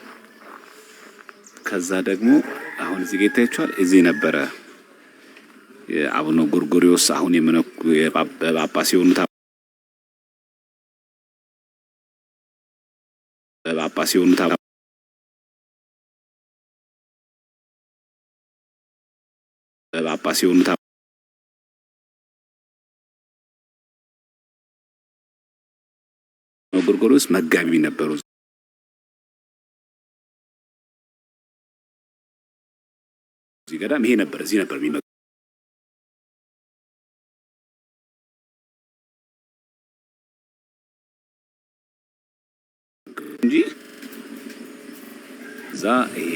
ከዛ ደግሞ አሁን እዚህ ጋር ይታያችኋል። እዚህ ነበረ የአቡነ ጎርጎርዮስ አሁን የጳጳስ የሆኑት ጳጳስ የሆኑት ጳጳስ የሆኑት ጎርጎርዮስ መጋቢ ነበሩ። እዚህ ገዳም ይሄ ነበር፣ እዚህ ነበር የሚመጣው እንጂ እዛ ይሄ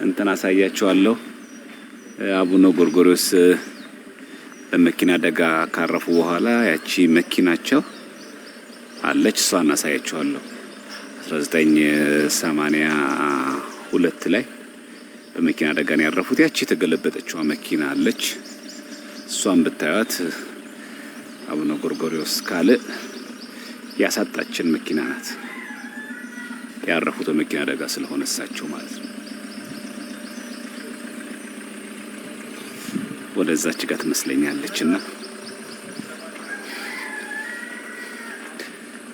እንትን አሳያቸዋለሁ። አቡነ ጎርጎርዮስ በመኪና አደጋ ካረፉ በኋላ ያቺ መኪናቸው አለች፣ እሷን አሳያቸዋለሁ። 1982 ላይ በመኪና አደጋ ነው ያረፉት። ያቺ የተገለበጠችዋ መኪና አለች፣ እሷን ብታዩት አቡነ ጎርጎርዮስ ካለ ያሳጣችን መኪና ናት። ያረፉት በመኪና አደጋ ስለሆነ እሳቸው ማለት ነው። ወደዛች ጋር ትመስለኛለችና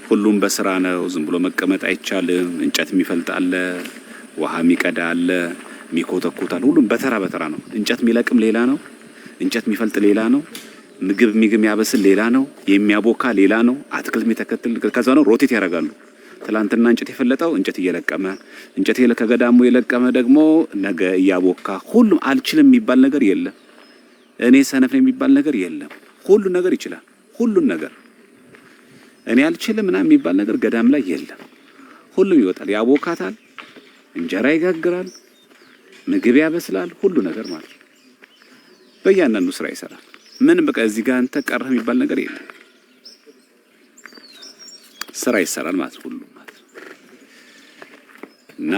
ሁሉም በስራ ነው። ዝም ብሎ መቀመጥ አይቻልም። እንጨት የሚፈልጥ አለ፣ ውሃ የሚቀዳ አለ፣ የሚኮተኩታል። ሁሉም በተራ በተራ ነው። እንጨት የሚለቅም ሌላ ነው፣ እንጨት የሚፈልጥ ሌላ ነው፣ ምግብ የሚያበስል ሌላ ነው፣ የሚያቦካ ሌላ ነው፣ አትክልት የሚተከትል ከዛ ነው። ሮቴት ያደርጋሉ። ትላንትና እንጨት የፈለጠው እንጨት እየለቀመ እንጨት ከገዳሙ የለቀመ ደግሞ ነገ እያቦካ። ሁሉም አልችልም የሚባል ነገር የለም። እኔ ሰነፍ ነው የሚባል ነገር የለም። ሁሉ ነገር ይችላል። ሁሉን ነገር እኔ አልችልም ምናምን የሚባል ነገር ገዳም ላይ የለም። ሁሉም ይወጣል፣ ያቦካታል፣ እንጀራ ይጋግራል፣ ምግብ ያበስላል፣ ሁሉ ነገር ማለት ነው። በእያንዳንዱ ስራ ይሰራል። ምን በቃ እዚህ ጋር አንተ ቀረህ የሚባል ነገር የለም። ስራ ይሰራል ማለት ሁሉ ማለት ነው። እና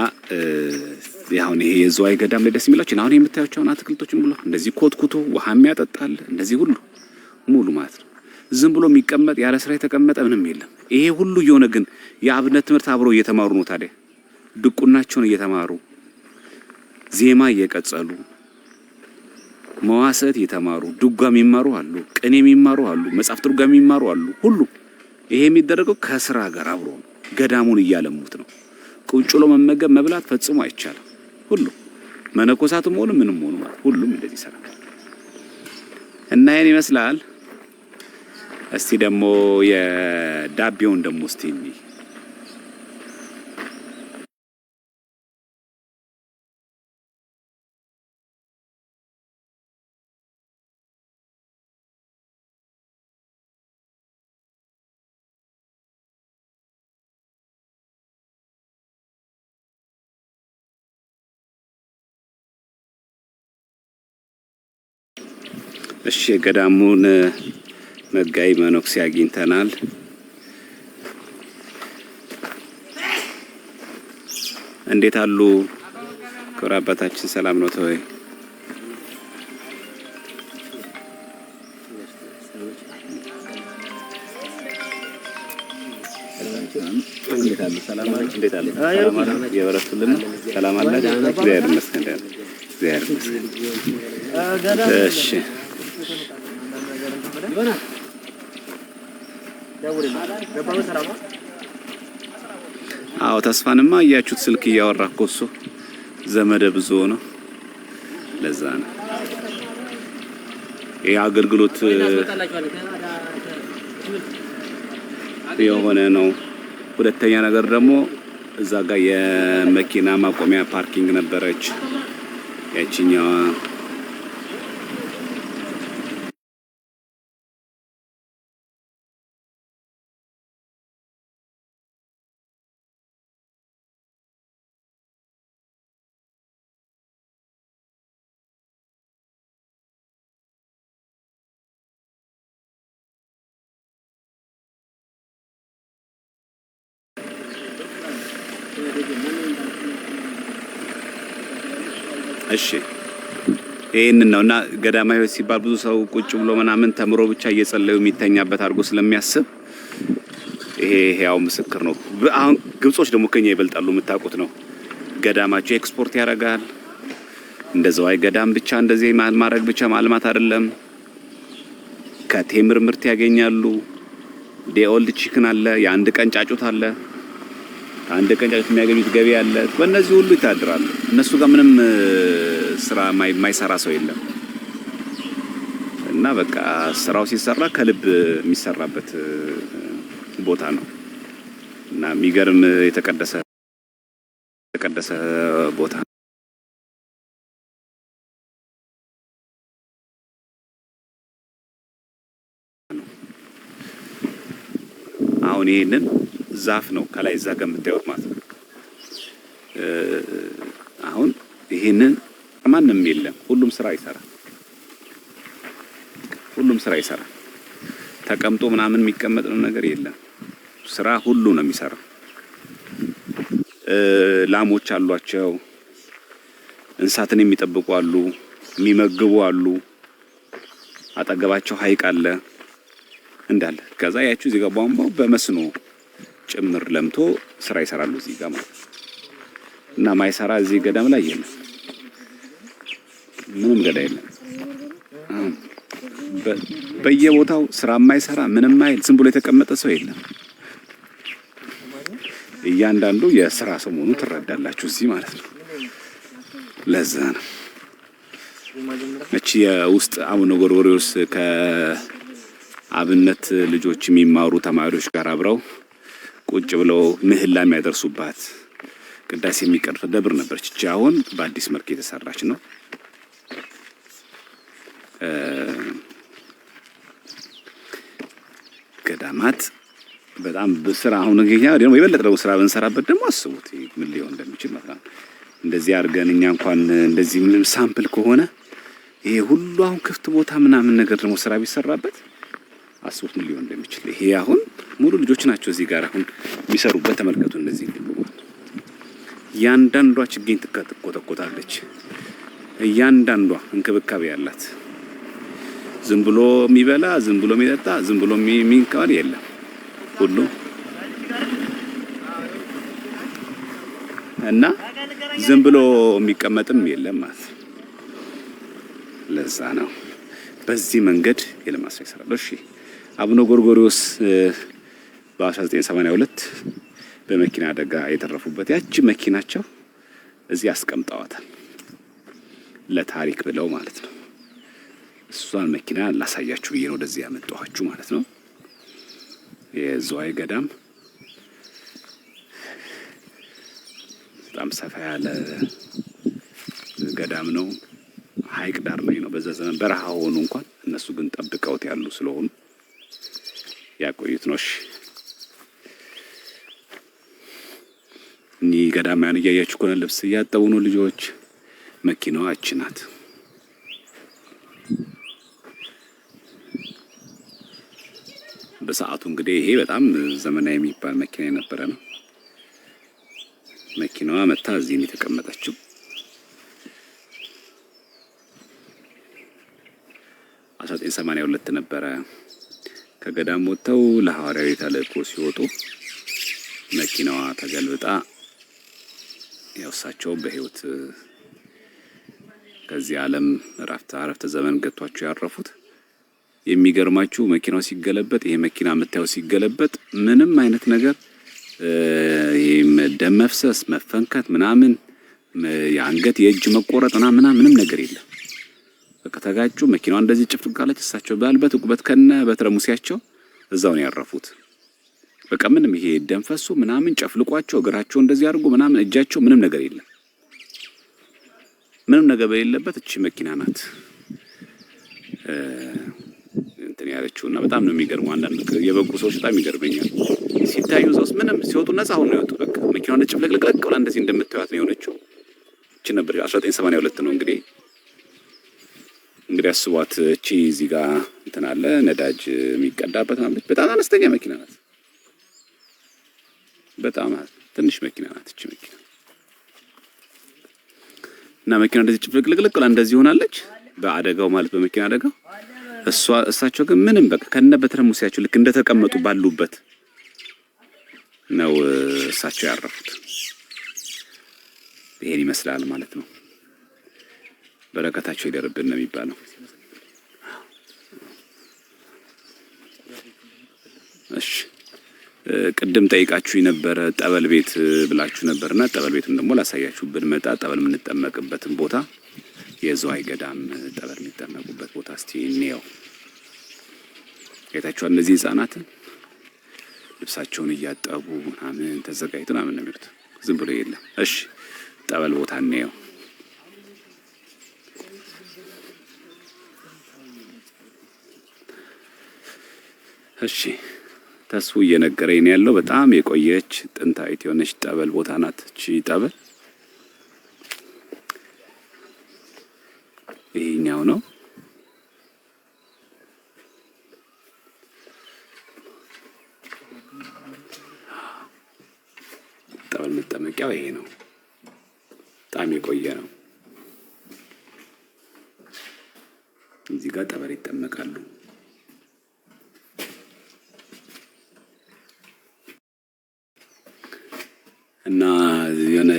ያሁን ይሄ የዝዋይ ገዳም ላይ ደስ የሚላችሁ አሁን የምታዩቸው አትክልቶችን ብሎ እንደዚህ ኮትኩቶ ውሃ የሚያጠጣል እንደዚህ ሁሉ ሙሉ ማለት ነው። ዝም ብሎ የሚቀመጥ ያለ ስራ የተቀመጠ ምንም የለም። ይሄ ሁሉ የሆነ ግን የአብነት ትምህርት አብረው እየተማሩ ነው። ታዲያ ድቁናቸውን እየተማሩ ዜማ እየቀጸሉ መዋሰት እየተማሩ ድጓ የሚማሩ አሉ፣ ቅኔ የሚማሩ አሉ፣ መጽሐፍ ትርጓሜ የሚማሩ አሉ። ሁሉ ይሄ የሚደረገው ከስራ ጋር አብሮ ነው። ገዳሙን እያለሙት ነው። ቁጭ ብሎ መመገብ መብላት ፈጽሞ አይቻልም። ሁሉ መነኮሳቱም ሆኑ ምንም ሆኑ ማለት ሁሉም እንደዚህ ይሰራል እና ይሄን ይመስላል። እስቲ ደግሞ የዳቢውን ደግሞ እስቲ እሺ ገዳሙን መጋቢ መነኩሴ አግኝተናል። እንዴት አሉ? ክብረ አባታችን ሰላም ነው ተወይ? እንዴት አሉ? ሰላም አሉ? እንዴት አሉ? ሰላም አሉ? የበረቱልን ሰላም አለ? እግዚአብሔር ይመስገን። እግዚአብሔር ይመስገን። እሺ አዎ ተስፋንማ እያችሁት ስልክ እያወራ እኮ እሱ ዘመደ ብዙ ነው። ለዛ ነው ይሄ አገልግሎት የሆነ ነው። ሁለተኛ ነገር ደግሞ እዛ ጋር የመኪና ማቆሚያ ፓርኪንግ ነበረች ያቺኛዋ እሺ ይሄን ነውና ገዳማዊ ሕይወት ሲባል ብዙ ሰው ቁጭ ብሎ ምናምን ተምሮ ብቻ እየጸለዩ የሚተኛበት አድርጎ ስለሚያስብ ይሄ ያው ምስክር ነው። አሁን ግብጾች ደግሞ ከኛ ይበልጣሉ፣ የምታውቁት ነው። ገዳማቸው ኤክስፖርት ያደርጋል። እንደዛው አይ ገዳም ብቻ እንደዚህ ማድረግ ብቻ ማልማት አይደለም። ከቴምር ምርት ያገኛሉ። ዴኦልድ ቺክን አለ፣ የአንድ ቀን ጫጩት አለ፣ አንድ ቀን ጫጩት የሚያገኙት ገቢ አለ። በእነዚህ ሁሉ ይታድራሉ። እነሱ ጋር ምንም ስራ የማይሰራ ሰው የለም። እና በቃ ስራው ሲሰራ ከልብ የሚሰራበት ቦታ ነው እና የሚገርም የተቀደሰ ቦታ ነው። አሁን ይሄንን ዛፍ ነው ከላይ እዛ ጋር የምታዩት ማለት ነው። አሁን ይሄንን ማንም የለም፣ ሁሉም ስራ ይሰራል። ተቀምጦ ምናምን የሚቀመጥ ነገር የለም። ስራ ሁሉ ነው የሚሰራው። ላሞች አሏቸው፣ እንስሳትን የሚጠብቁ አሉ፣ የሚመግቡ አሉ። አጠገባቸው ሐይቅ አለ እንዳለ። ከዛ ያቺው እዚህ ጋር ቧንቧው በመስኖ ጭምር ለምቶ ስራ ይሰራሉ እዚህ ጋር ማለት እና ማይሰራ እዚህ ገዳም ላይ የለም። ምንም ገዳ የለም። በየቦታው ስራ የማይሰራ ምንም አይል ዝም ብሎ የተቀመጠ ሰው የለም። እያንዳንዱ የስራ ሰው መሆኑን ትረዳላችሁ እዚህ ማለት ነው። ለዛ ነው እቺ የውስጥ አቡነ ጎርጎርዮስ ከአብነት ልጆች የሚማሩ ተማሪዎች ጋር አብረው ቁጭ ብለው ምህላ የሚያደርሱባት ቅዳሴ የሚቀርፍ ደብር ነበረች። እቺ አሁን በአዲስ መልክ የተሰራች ነው። ገዳማት በጣም በስራ አሁን እንግዲህ ደግሞ የበለጠ ደግሞ ስራ ብንሰራበት ደግሞ አስቡት ምን ሊሆን እንደሚችል ማለት ነው። እንደዚህ አድርገን እኛ እንኳን እንደዚህ ምንም ሳምፕል ከሆነ ይሄ ሁሉ አሁን ክፍት ቦታ ምናምን ነገር ደግሞ ስራ ቢሰራበት አስቡት ምን ሊሆን እንደሚችል። ይሄ አሁን ሙሉ ልጆች ናቸው እዚህ ጋር አሁን የሚሰሩበት። ተመልከቱ እንደዚህ እያንዳንዷ ችግኝ ትኮተኮታለች። እያንዳንዷ እንክብካቤ ያላት ዝም ብሎ የሚበላ ዝም ብሎ የሚጠጣ ዝም ብሎ የሚንካል የለም። ሁሉ እና ዝም ብሎ የሚቀመጥም የለም ማለት ነው። ለዛ ነው በዚህ መንገድ የልማት ስራ ይሰራሉ። እሺ አቡነ ጎርጎርዮስ በ1982 በመኪና አደጋ የተረፉበት ያቺ መኪናቸው እዚህ አስቀምጠዋታል ለታሪክ ብለው ማለት ነው። እሷን መኪና ላሳያችሁ ብዬ ነው ወደዚህ ያመጣኋችሁ ማለት ነው። የዝዋይ ገዳም በጣም ሰፋ ያለ ገዳም ነው። ሐይቅ ዳር ነው። በዛ ዘመን በረሃ ሆኖ እንኳን እነሱ ግን ጠብቀውት ያሉ ስለሆኑ ያቆዩት ነው። እሺ እኒ ገዳማያን እያያችሁ ከሆነ ልብስ እያጠቡ ነው ልጆች። መኪናዋ እቺ ናት። በሰዓቱ እንግዲህ ይሄ በጣም ዘመናዊ የሚባል መኪና የነበረ ነው። መኪናዋ መታ እዚህ ነው የተቀመጠችው። 1982 ነበረ ከገዳም ወጥተው ለሐዋርያዊ ተልእኮ ሲወጡ መኪናዋ ተገልብጣ ያውሳቸው በህይወት ከዚህ ዓለም አረፍተ ዘመን ገቷቸው ያረፉት። የሚገርማችሁ መኪናው ሲገለበጥ ይሄ መኪና መታየው ሲገለበጥ ምንም አይነት ነገር ደም መፍሰስ መፈንከት ምናምን የአንገት የእጅ መቆረጥና ምንም ነገር የለም። በቃ ተጋጩ። መኪናው እንደዚህ ጭፍቃለች። እሳቸው ባልበት ቁበት ከነ በትረ ሙሲያቸው እዛው ነው ያረፉት። በቃ ምንም ይሄ ደም ፈሱ ምናምን ጨፍልቋቸው እግራቸው እንደዚህ አድርጎ ምናምን እጃቸው ምንም ነገር የለም። ምንም ነገር በሌለበት እቺ መኪና ናት እንትን ያለችውና በጣም ነው የሚገርመው። አንዳንድ የበቁ ሰዎች በጣም ይገርመኛል ሲታዩ እዛውስ ምንም ሲወጡ ነፃ ሆነው ነው የወጡት። በቃ መኪናው ጭፍልቅልቅ ብላ እንደዚህ እንደምታዩት ነው የሆነችው። እቺ ነበር 1982 ነው እንግዲህ አስቧት። እቺ እዚህ ጋር እንትን አለ ነዳጅ የሚቀዳበት ማለት በጣም አነስተኛ መኪና ናት። በጣም ትንሽ መኪና ናት እቺ መኪና እና መኪናው እንደዚህ ጭፍልቅልቅ ብላ እንደዚህ ሆናለች በአደጋው ማለት በመኪና አደጋው። እሳቸው ግን ምንም በቃ ከነበተረ ሙሲያቸው ልክ እንደተቀመጡ ባሉበት ነው እሳቸው ያረፉት። ይሄን ይመስላል ማለት ነው። በረከታቸው ይደርብን ነው የሚባለው። እሺ ቅድም ጠይቃችሁ የነበረ ጠበል ቤት ብላችሁ ነበርና ጠበል ቤቱን ደግሞ ላሳያችሁ ብንመጣ ጠበል የምንጠመቅበትን ቦታ የዝዋይ ገዳም ጠበል የሚጠመቁበት ቦታ እስቲ እንየው። አይታችኋል። እነዚህ ህፃናትን ልብሳቸውን እያጠቡ ምናምን ተዘጋጅተው ምናምን ነው የሚሉት። ዝም ብሎ የለም። እሺ ጠበል ቦታ ነው። እሺ ተስፉ እየነገረኝ ነው ያለው። በጣም የቆየች ጥንታዊት የሆነች ጠበል ቦታ ናት እቺ ጠበል። ይሄኛው ነው ጠበል መጠመቂያው። ይሄ ነው። በጣም የቆየ ነው። እዚህ ጋር ጠበል ይጠመቃሉ። እና የሆነ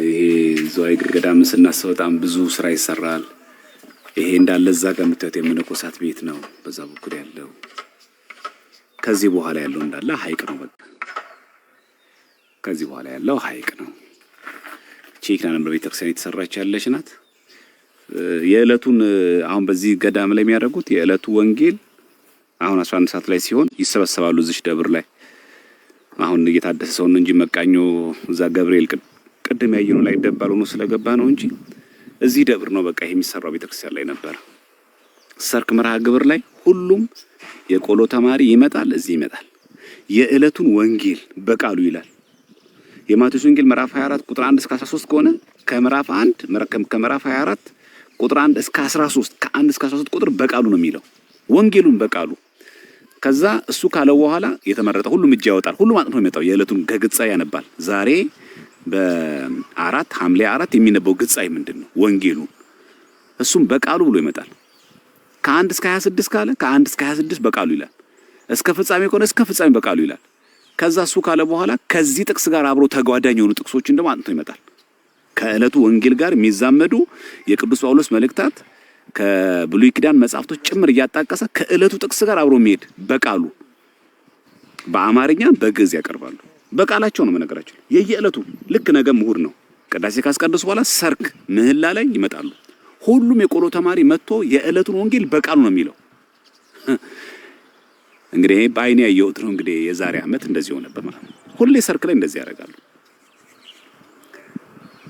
ይሄ ዘዋይ ገዳም ስናስብ በጣም ብዙ ስራ ይሰራል። ይሄ እንዳለ እዛ ጋር የምታዩት የመነኮሳት ቤት ነው በዛ በኩል ያለው። ከዚህ በኋላ ያለው እንዳለ ሐይቅ ነው። በቃ ከዚህ በኋላ ያለው ሐይቅ ነው። ቼክና ነበር ቤተክርስቲያን የተሰራች ያለች ናት። የዕለቱን አሁን በዚህ ገዳም ላይ የሚያደርጉት የዕለቱ ወንጌል አሁን 11 ሰዓት ላይ ሲሆን ይሰበሰባሉ እዚህ ደብር ላይ። አሁን እየታደሰ ሰው ነው እንጂ መቃኞ እዛ ገብርኤል ቅድም ያየነው ላይ ደባል ሆኖ ስለገባ ነው እንጂ እዚህ ደብር ነው በቃ ይሄ የሚሰራው ቤተክርስቲያን ላይ ነበር። ሰርክ መርሃ ግብር ላይ ሁሉም የቆሎ ተማሪ ይመጣል፣ እዚህ ይመጣል። የዕለቱን ወንጌል በቃሉ ይላል። የማቴዎስ ወንጌል ምዕራፍ 24 ቁጥር 1 እስከ 13 ከሆነ ከምዕራፍ 1 ከምዕራፍ 24 ቁጥር 1 እስከ 13 ከ1 እስከ 13 ቁጥር በቃሉ ነው የሚለው ወንጌሉን በቃሉ። ከዛ እሱ ካለው በኋላ የተመረጠ ሁሉም እጅ ያወጣል። ሁሉም አጥንቶ የሚመጣው የዕለቱን ከግጻይ ያነባል። ዛሬ በ4 ሐምሌ 4 የሚነበው ግጻይ ምንድነው? ወንጌሉ እሱም በቃሉ ብሎ ይመጣል። ከ1 እስከ 26 ካለ ከ1 እስከ 26 በቃሉ ይላል። እስከ ፍጻሜ ከሆነ እስከ ፍጻሜ በቃሉ ይላል። ከዛ እሱ ካለ በኋላ ከዚህ ጥቅስ ጋር አብሮ ተጓዳኝ የሆኑ ጥቅሶችን ደግሞ አጥንቶ ይመጣል። ከዕለቱ ወንጌል ጋር የሚዛመዱ የቅዱስ ጳውሎስ መልእክታት ከብሉይ ኪዳን መጻሕፍቶች ጭምር እያጣቀሰ ከዕለቱ ጥቅስ ጋር አብሮ የሚሄድ በቃሉ በአማርኛ በግዕዝ ያቀርባሉ። በቃላቸው ነው መነገራቸው። የየዕለቱ ልክ ነገ እሑድ ነው። ቅዳሴ ካስቀደሱ በኋላ ሰርክ ምህላ ላይ ይመጣሉ። ሁሉም የቆሎ ተማሪ መጥቶ የዕለቱን ወንጌል በቃሉ ነው የሚለው። እንግዲህ በአይኔ ያየሁት ነው። እንግዲህ የዛሬ ዓመት እንደዚህ ሆነበት ማለት ነው። ሁሌ ሰርክ ላይ እንደዚህ ያደርጋሉ።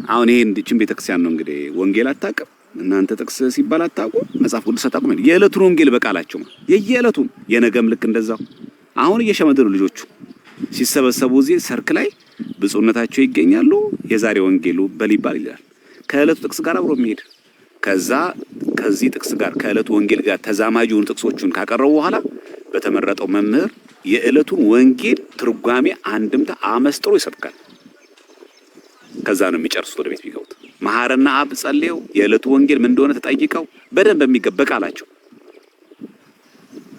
አሁን ይሄ እንዲችን ቤተክርስቲያን ነው እንግዲህ ወንጌል አታውቅም እናንተ ጥቅስ ሲባል አታውቁም፣ መጽሐፍ ቅዱስ አታውቁም። የዕለቱን ወንጌል በቃላቸው ነው የየዕለቱን። የነገም ልክ እንደዛው አሁን እየሸመደሉ ልጆቹ ሲሰበሰቡ እዚህ ሰርክ ላይ ብፁዕነታቸው ይገኛሉ። የዛሬ ወንጌሉ በሊባል ይላል ከዕለቱ ጥቅስ ጋር አብሮ የሚሄድ ከዛ ከዚህ ጥቅስ ጋር ከዕለቱ ወንጌል ጋር ተዛማጅ የሆኑ ጥቅሶቹን ካቀረቡ በኋላ በተመረጠው መምህር የዕለቱን ወንጌል ትርጓሜ አንድምታ አመስጥሮ ይሰብካል። ከዛ ነው የሚጨርሱት ወደ ቤት ቢገቡት። መሐረና አብ ጸልየው የዕለቱ ወንጌል ምን እንደሆነ ተጠይቀው በደንብ በሚገባ ቃላቸው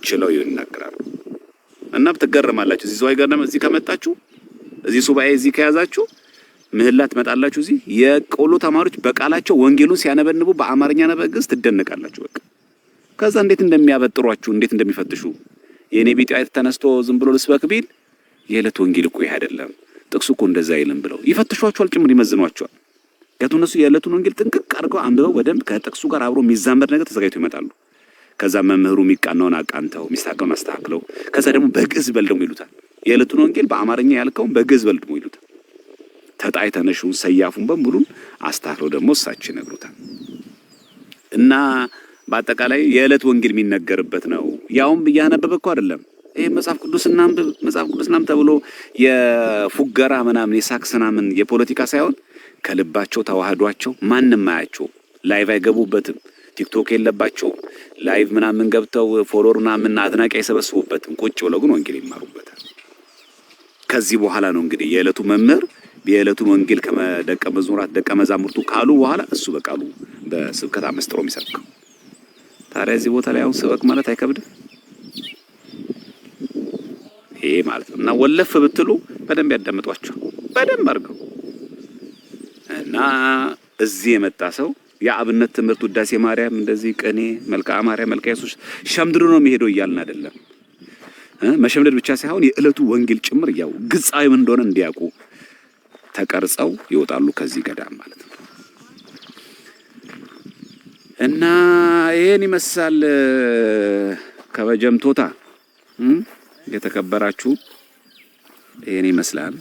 ችለው ይናገራሉ። እና ብትገረማላችሁ እዚህ ዘዋይ ገዳም እዚህ ከመጣችሁ እዚህ ሱባኤ እዚህ ከያዛችሁ ምህላ ትመጣላችሁ። እዚህ የቆሎ ተማሪዎች በቃላቸው ወንጌሉን ሲያነበንቡ በአማርኛ በግዕዝ ትደነቃላችሁ። በቃ ከዛ እንዴት እንደሚያበጥሯችሁ እንዴት እንደሚፈትሹ የኔ ቢጤ አይት ተነስቶ ዝም ብሎ ልስበክ ቢል የዕለቱ ወንጌል እኮ ይሄ አይደለም ጥቅሱ እኮ እንደዛ አይልም ብለው ይፈትሿቸዋል፣ ጭምር ይመዝኗቸዋል። ያቱ እነሱ የዕለቱን ወንጌል ጥንቅቅ አድርገው አንብበው በደንብ ከጥቅሱ ጋር አብሮ የሚዛመድ ነገር ተዘጋጅተው ይመጣሉ። ከዛ መምህሩ የሚቃናውን አቃንተው የሚስተካከለውን አስተካክለው ከዛ ደግሞ በግዕዝ በል ደግሞ ይሉታል። የዕለቱን ወንጌል በአማርኛ ያልከውን በግዕዝ በል ደግሞ ይሉታል። ተጣይ ተነሹን ሰያፉን በሙሉን አስተካክለው ደግሞ እሳቸው ይነግሩታል። እና በአጠቃላይ የዕለት ወንጌል የሚነገርበት ነው። ያውም እያነበበ እኮ አይደለም ይሄ መጽሐፍ ቅዱስናም ተብሎ የፉገራ ምናምን የሳክስናምን የፖለቲካ ሳይሆን ከልባቸው ተዋህዷቸው ማንንም አያቸው። ላይቭ አይገቡበትም፣ ቲክቶክ የለባቸውም። ላይቭ ምናምን ገብተው ፎሎወር ምናምን አድናቂ አይሰበስቡበትም። ቁጭ ብለው ግን ወንጌል ይማሩበታል። ከዚህ በኋላ ነው እንግዲህ የዕለቱ መምህር የዕለቱን ወንጌል ከደቀ መዝሙራት ደቀ መዛሙርቱ ካሉ በኋላ እሱ በቃሉ በስብከት አመስጥሮ የሚሰብከው። ታዲያ እዚህ ቦታ ላይ አሁን ስበክ ማለት አይከብድም? ይሄ ማለት ነው። እና ወለፍ ብትሉ በደንብ ያዳምጧቸው በደንብ አድርገው። እና እዚህ የመጣ ሰው የአብነት ትምህርት ውዳሴ ማርያም እንደዚህ ቅኔ መልክዓ ማርያም መልክዓ ኢየሱስ ሸምድዶ ነው የሚሄደው እያልን አይደለም። መሸምደድ ብቻ ሳይሆን የዕለቱ ወንጌል ጭምር ያው ግጻዊ ምን እንደሆነ እንዲያውቁ ተቀርጸው ይወጣሉ ከዚህ ገዳም ማለት ነው። እና ይሄን ይመስላል ከበጀምቶታ የተከበራችሁ ይሄን ይመስላል።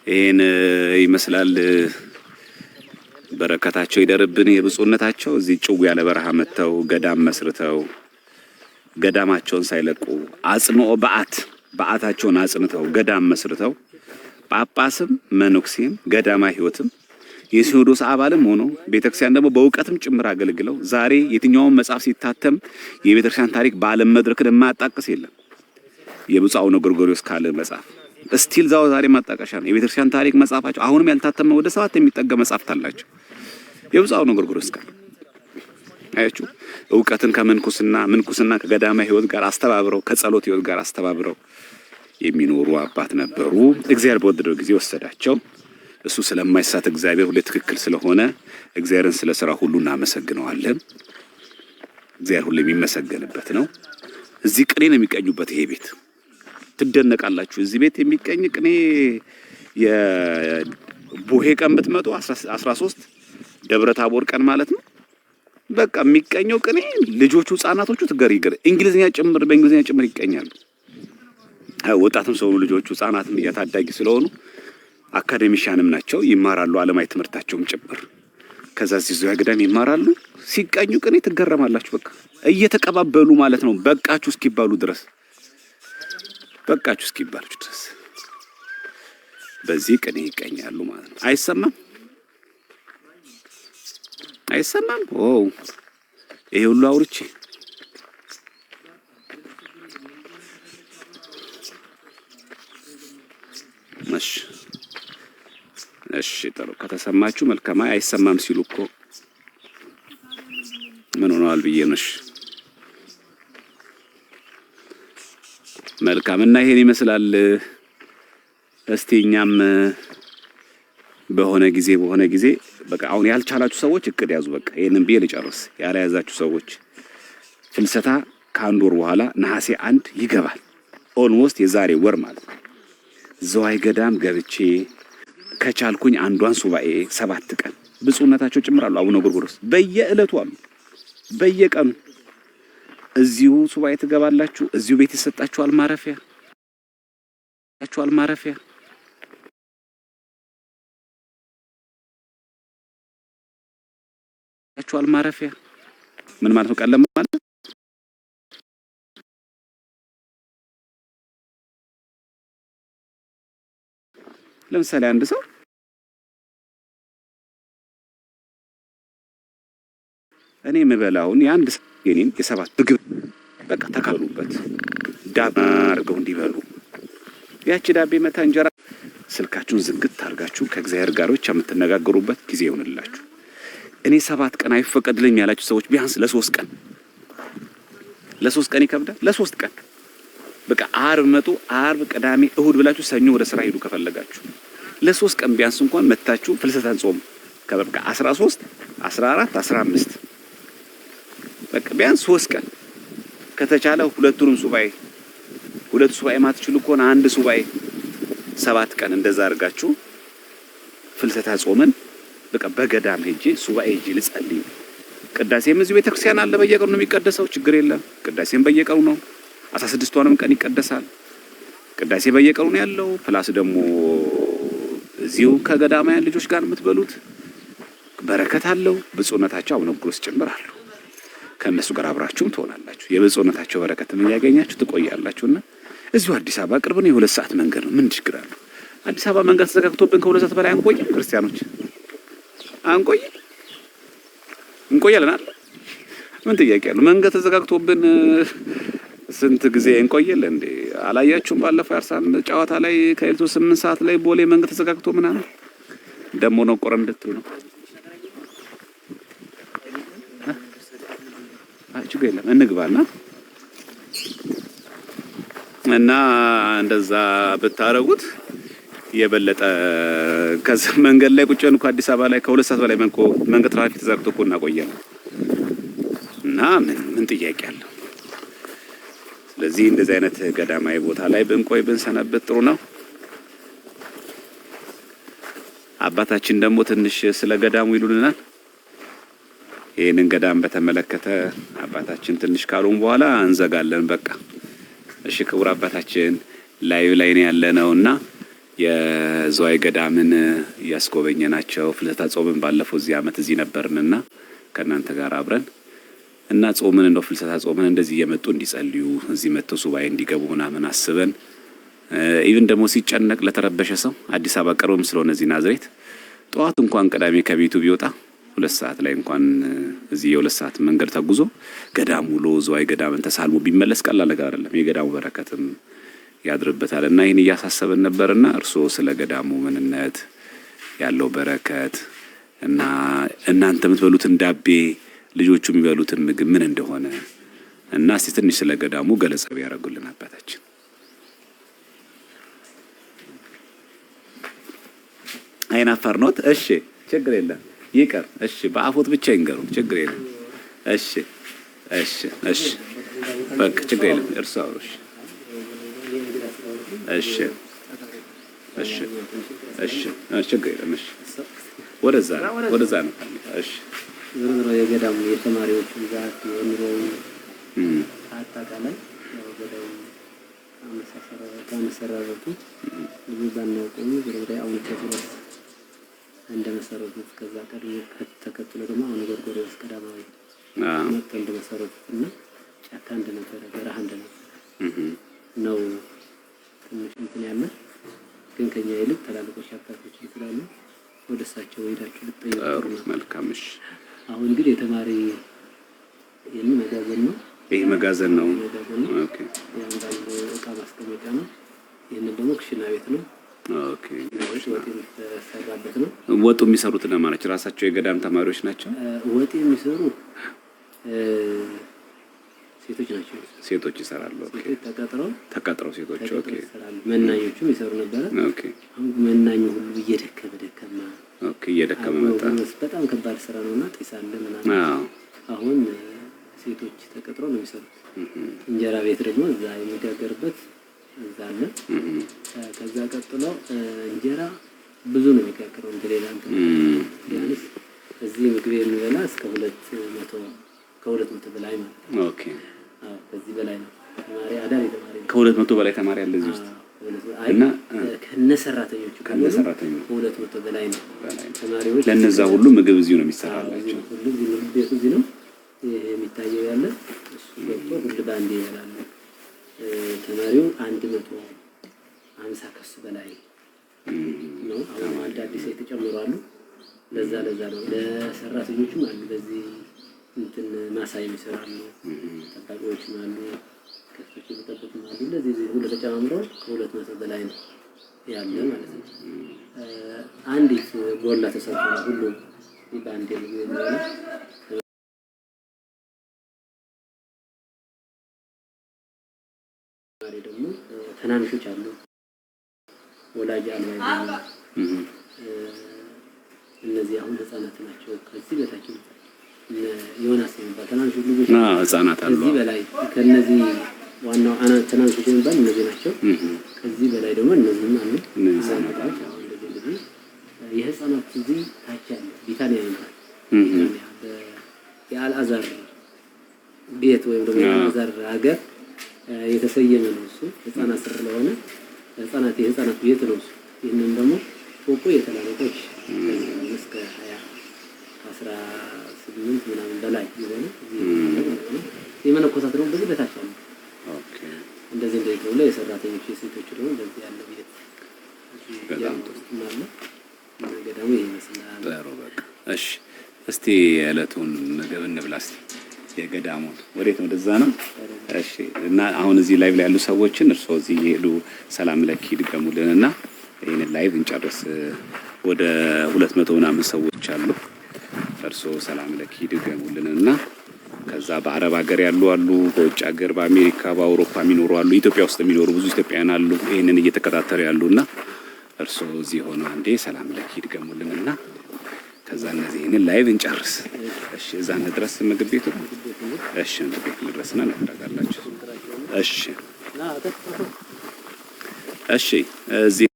ይሄን ይመስላል። በረከታቸው ይደርብን የብፁዕነታቸው እዚህ ጭው ያለ በረሃ መተው ገዳም መስርተው ገዳማቸውን ሳይለቁ አጽንኦ በዓታቸውን አጽንተው ገዳም መስርተው ጳጳስም መነኩሴም ገዳማ ሕይወትም የሲኖዶስ አባልም ሆኖ ቤተክርስቲያን ደግሞ በእውቀትም ጭምር አገልግለው ዛሬ የትኛውም መጽሐፍ ሲታተም የቤተክርስቲያን ታሪክ በዓለም መድረክ የማያጣቅስ የለም። የብፁዕ አቡነ ጎርጎርዮስ ካለ መጽሐፍ ስቲል ዛሬ ማጣቀሻ ነው። የቤተክርስቲያን ታሪክ መጽሐፋቸው አሁንም ያልታተመ ወደ 7 የሚጠጋ መጽሐፍት አላቸው። የብፁዕ አቡነ ጎርጎርዮስ ካለ አያችሁ፣ እውቀትን ምንኩስና ከገዳማ ሕይወት ጋር አስተባብረው ከጸሎት ሕይወት ጋር አስተባብረው የሚኖሩ አባት ነበሩ። እግዚአብሔር በወደደው ጊዜ ወሰዳቸው። እሱ ስለማይሳት እግዚአብሔር ሁሉ ትክክል ስለሆነ እግዚአብሔርን ስለ ሥራ ሁሉ እናመሰግነዋለን። እግዚአብሔር ሁሉ የሚመሰገንበት ነው። እዚህ ቅኔ ነው የሚቀኙበት። ይሄ ቤት ትደነቃላችሁ። እዚህ ቤት የሚቀኝ ቅኔ የቡሄ ቀን ብትመጡ 13 ደብረ ታቦር ቀን ማለት ነው። በቃ የሚቀኘው ቅኔ ልጆቹ ህፃናቶቹ እንግሊዝኛ ጭምር በእንግሊዝኛ ጭምር ይቀኛሉ። ወጣትም ሰው ልጆቹ ህፃናትም እያታዳጊ ስለሆኑ አካዴሚሻንም ናቸው፣ ይማራሉ ዓለማዊ ትምህርታቸውም ጭምር። ከዛ እዚህ ዙሪያ ገዳም ይማራሉ። ሲቀኙ ቅኔ ትገረማላችሁ። በቃ እየተቀባበሉ ማለት ነው። በቃችሁ እስኪባሉ ድረስ በዚህ ቅኔ ይቀኛሉ ማለት ነው። አይሰማም? ኦ ይሄ ሁሉ አውርቼ እሺ ጥሩ ከተሰማችሁ መልካም። አይሰማም ሲሉ እኮ ምን ሆነዋል ብዬ ነው። መልካም እና ይሄን ይመስላል። እስቲ እኛም በሆነ ጊዜ በቃ አሁን ያልቻላችሁ ሰዎች እቅድ ያዙ። በቃ ይሄንን ብዬ ልጨርስ። ያልያዛችሁ ሰዎች ፍልሰታ ከአንድ ወር በኋላ ነሐሴ 1 ይገባል። ኦልሞስት የዛሬ ወር ማለት ነው። ዘዋይ ገዳም ገብቼ ከቻልኩኝ አንዷን ሱባኤ 7 ቀን ብፁዕነታቸው ጭምራሉ አቡነ ጎርጎርዮስ በየዕለቱ አሉ። በየቀኑ እዚሁ ሱባኤ ትገባላችሁ። እዚሁ ቤት ይሰጣችኋል ማረፊያ ምን ማለት ነው? ቀለም ማለት ለምሳሌ አንድ ሰው እኔ የምበላውን የአንድ የኔን የ7 ምግብ በቃ ተካሉበት ዳብ አድርገው እንዲበሉ ያቺ ዳቤ መታ እንጀራ ስልካችሁን ዝግት አድርጋችሁ ከእግዚአብሔር ጋር ብቻ የምትነጋገሩበት ጊዜ ይሆንላችሁ። እኔ 7 ቀን አይፈቀድልኝ ያላችሁ ሰዎች ቢያንስ ለ3 ቀን ይከብዳል። ለ3 ቀን በቃ ዓርብ መጡ፣ ዓርብ ቅዳሜ እሁድ ብላችሁ ሰኞ ወደ ስራ ሄዱ ከፈለጋችሁ። ለ3 ቀን ቢያንስ እንኳን መታችሁ ፍልሰታን ጾም ከበቃ 13 14 15 በቃ ቢያንስ 3 ቀን ከተቻለ ሁለቱንም ሱባኤ ማትችሉ ከሆነ አንድ ሱባኤ 7 ቀን እንደዛ አድርጋችሁ ፍልሰታ ጾምን በቃ በገዳም ሄጄ ሱባኤ ሄጄ ልጸልይ። ቅዳሴም እዚህ ቤተክርስቲያን አለ፣ በየቀኑ ነው የሚቀደሰው፣ ችግር የለም። ቅዳሴም በየቀኑ ነው። 16ቷንም ቀን ይቀደሳል። ቅዳሴ በየቀኑ ነው ያለው። ፕላስ ደግሞ እዚሁ ከገዳማውያን ልጆች ጋር የምትበሉት በረከት አለው። ብፁዕነታቸው አቡነ ጎርጎርዮስ ጭምር አሉ። ከእነሱ ጋር አብራችሁም ትሆናላችሁ። የብፁዕነታቸው በረከትም እያገኛችሁ ትቆያላችሁና እዚሁ አዲስ አበባ ቅርብ ነው። የ2 ሰዓት መንገድ ነው። ምን ችግር አለው? አዲስ አበባ መንገድ ተዘጋግቶብን ከ2 ሰዓት በላይ አንቆይም። ክርስቲያኖች እንቆያለን አይደል? ምን ጥያቄ አለው? መንገድ ተዘጋግቶብን ስንት ጊዜ እንቆያለን እንዴ? አላያችሁም? ባለፈው ያርሳን ጨዋታ ላይ ከሌሊቱ 8 ሰዓት ላይ ቦሌ መንገድ ተዘጋግቶ ምናምን ደሞ ነው ቆረን እንድትሉ ነው። ችግር የለም እንግባና እና እንደዛ ብታረጉት የበለጠ ከዛ መንገድ ላይ ቁጭ ብለን አዲስ አበባ ላይ ከ2 ሰዓት በላይ መንገድ ትራፊክ ተዘግቶ እኮ እናቆያለን። እና ምን ጥያቄ አለው? ስለዚህ እንደዚህ አይነት ገዳማዊ ቦታ ላይ ብንሰነብት ጥሩ ነው። አባታችን ደግሞ ትንሽ ስለ ገዳሙ ይሉልናል። ይሄንን ገዳም በተመለከተ አባታችን ትንሽ ካሉን በኋላ እንዘጋለን። በቃ እሺ። ክቡር አባታችን ላይቭ ላይ ነው ያለነውና የዝዋይ ገዳምን ያስጎበኘናቸው ፍልሰታ ጾምን ባለፈው እዚህ አመት እዚህ ነበርንና ከናንተ ጋር አብረን እና ጾምን እንደው ፍልሰታ ጾምን እንደዚህ እየመጡ እንዲጸልዩ እዚህ መጥተው ሱባኤ እንዲገቡ ምናምን አስበን ኢቭን ደግሞ ሲጨነቅ ለተረበሸ ሰው አዲስ አበባ ቀርቦም ስለሆነ እዚህ ናዝሬት ጠዋት እንኳን ቀዳሜ ከቤቱ ቢወጣ 2 ሰዓት ላይ እንኳን እዚህ የ2 ሰዓት መንገድ ተጉዞ ገዳሙ ውሎ ዝዋይ ገዳምን ተሳልሞ ቢመለስ ቀላል ነገር አይደለም። የገዳሙ በረከትም ያድርበታል እና ይሄን እያሳሰበን ነበርና እርሶ ስለ ገዳሙ ምንነት ያለው በረከት እና እናንተ የምትበሉትን ዳቤ ልጆቹ የሚበሉትን ምግብ ምን እንደሆነ እና እስቲ ትንሽ ስለ ገዳሙ ገለጻ ቢያደርጉልን አባታችን። አይናፋር ኖት? እሺ ችግር የለም ይቀር። እሺ በአፎት ብቻ ይንገሩ፣ ችግር የለም። እሺ እሺ እሺ በቃ ችግር የለም። እርሱ አውሩሽ። እሺ እሺ እሺ ችግር የለም። እሺ ወደዛ ነው። እሺ ዝርዝር የገዳሙ የተማሪዎች ብዛት የኑሮው አጠቃላይ ገዳሙ ከመሰረቱ ብዙ ባናውቅም ዝርዝር አሁን ተፈለሰ እንደመሰረቱት ከዛ ቀሪ ተከትሎ ደግሞ አሁን ጎርጎርዮስ ቀዳማዊ መጥተው እንደመሰረቱትና ጫካ እንደነበረ በረሃ እንደነበረ ነው ትንሽ እንትን ያለ ግን ከኛ ይልቅ ተላልቆች አባቶች ይላሉ። ወደሳቸው ሄዳችሁ ልትጠይቁ መልካም። እሺ አሁን ግን የተማሪ መጋዘን ነው። ይሄ መጋዘን ነው። ኦኬ። ያንዳንዱ እቃ ማስቀመጫ ነው። ይሄንን ደግሞ ክሽና ቤት ነው። ኦኬ። ወጥ የሚሰራበት ነው። ወጡ የሚሰሩት ለማን ናቸው? ራሳቸው የገዳም ተማሪዎች ናቸው። ወጥ የሚሰሩ ሴቶች ናቸው። ሴቶች ይሰራሉ። ኦኬ። ተቀጥረው ሴቶች። ኦኬ። መናኞቹም ይሰሩ ነበር። ኦኬ። አሁን መናኙ ሁሉ እየደከመ ኦኬ። እየደከመ መጣ። በጣም ከባድ ስራ ነውና ጤስ አለ ምናምን። አሁን ሴቶች ተቀጥረው ነው የሚሰሩት። እንጀራ ቤት ደግሞ እዛ የሚጋገርበት እዛ አለ። ከዛ ቀጥሎ እንጀራ ብዙ ነው የሚጋገረው እንደ ሌላ እንትን ያንስ እዚህ ምግብ የሚበላ እስከ 200 በላይ ማለት ነው። ኦኬ። ከዚህ በላይ ነው ተማሪ አዳሪ ተማሪ ከ200 በላይ ተማሪ አለ እዚህ ውስጥ እና ከነሰራተኞቹ 200 በላይ ነው ተማሪዎች። ለነዛ ሁሉ ምግብ እዚሁ ነው የሚሰራላቸው። ሁሉ ቤቱ እዚህ ነው የሚታየው ያለ እሱ ገብቶ ሁሉ ባንዴ ይላል። ተማሪው 150 ከሱ በላይ ነው። አሁን አንድ አዲስ የተጨመሩ አሉ። ለዛ ነው ለሰራተኞቹም አሉ በዚህ እንትን ማሳይ የሚሰራሉ ተጣጣቂዎችም አሉ። ከፍቶች የሚጠብቁም አሉ። ለዚህ ሁሉ ተጨማምረው ከ200 በላይ ነው ያለ ማለት ነው። አንዲት ጎላ ተሰርቶ ሁሉ ባንዴ ነው የሚሆነው። ደግሞ ተናንሾች አሉ ወላጅ አልባ እነዚህ አሁን ህፃናት ናቸው። ከዚህ በታች ዮናስ የሚባል ተናንሾች ልጆች ህፃናት አሉ። ከዚህ በላይ ከነዚህ ዋናው ተናንሾች የሚባል እነዚህ ናቸው። ከዚህ በላይ ደግሞ እነዚህም አሉ። እነዚህ ህፃናት አሁን እንደዚህ የህፃናት እዚህ ታች አለ ቢታንያ የሚባል የአልአዛር ቤት ወይም ደግሞ የአልአዛር ሀገር የተሰየመ ነው። እሱ ህፃናት ስር ስለሆነ የህፃናት ቤት ነው እሱ። ይሄንን ደግሞ ፎቆ የተላለቆች እስከ 18 ምናምን በላይ የሆነ የመነኮሳት ነው በዚህ በታች ነው። ኦኬ። እንደዚህ ተብሎ የሰራተኞች የሴቶች ደግሞ በዚህ ያለ ቤት በጣም ጥሩ ገዳሙ ይመስላል። ጥሩ በቃ እሺ። እስቲ የዕለቱን ምግብ እንብላ እስቲ። የገዳሙን ወዴት ነው? ወደዛ ነው። እሺ። እና አሁን እዚህ ላይቭ ላይ ያሉ ሰዎችን እርሶ እዚህ ይሄዱ ሰላም ለኪ ድገሙልንና ይሄን ላይቭ እንጨርስ። ወደ 200 ምናምን ሰዎች አሉ። እርሶ ሰላም ለኪ ድገሙልንና ከዛ በአረብ ሀገር ያሉ አሉ፣ በውጭ ሀገር በአሜሪካ በአውሮፓ የሚኖሩ አሉ፣ ኢትዮጵያ ውስጥ የሚኖሩ ብዙ ኢትዮጵያውያን አሉ ይሄንን እየተከታተሉ ያሉና እርሶ እዚህ ሆነው አንዴ ሰላም ለኪ ድገሙልንና ከዛ እነዚህን ላይቭ እንጨርስ። እሺ። እዛ እንድረስ ምግብ ቤቱ። እሺ። ምግብ ቤት እንድረስና እናደርጋላችሁ። እሺ። እሺ። እዚህ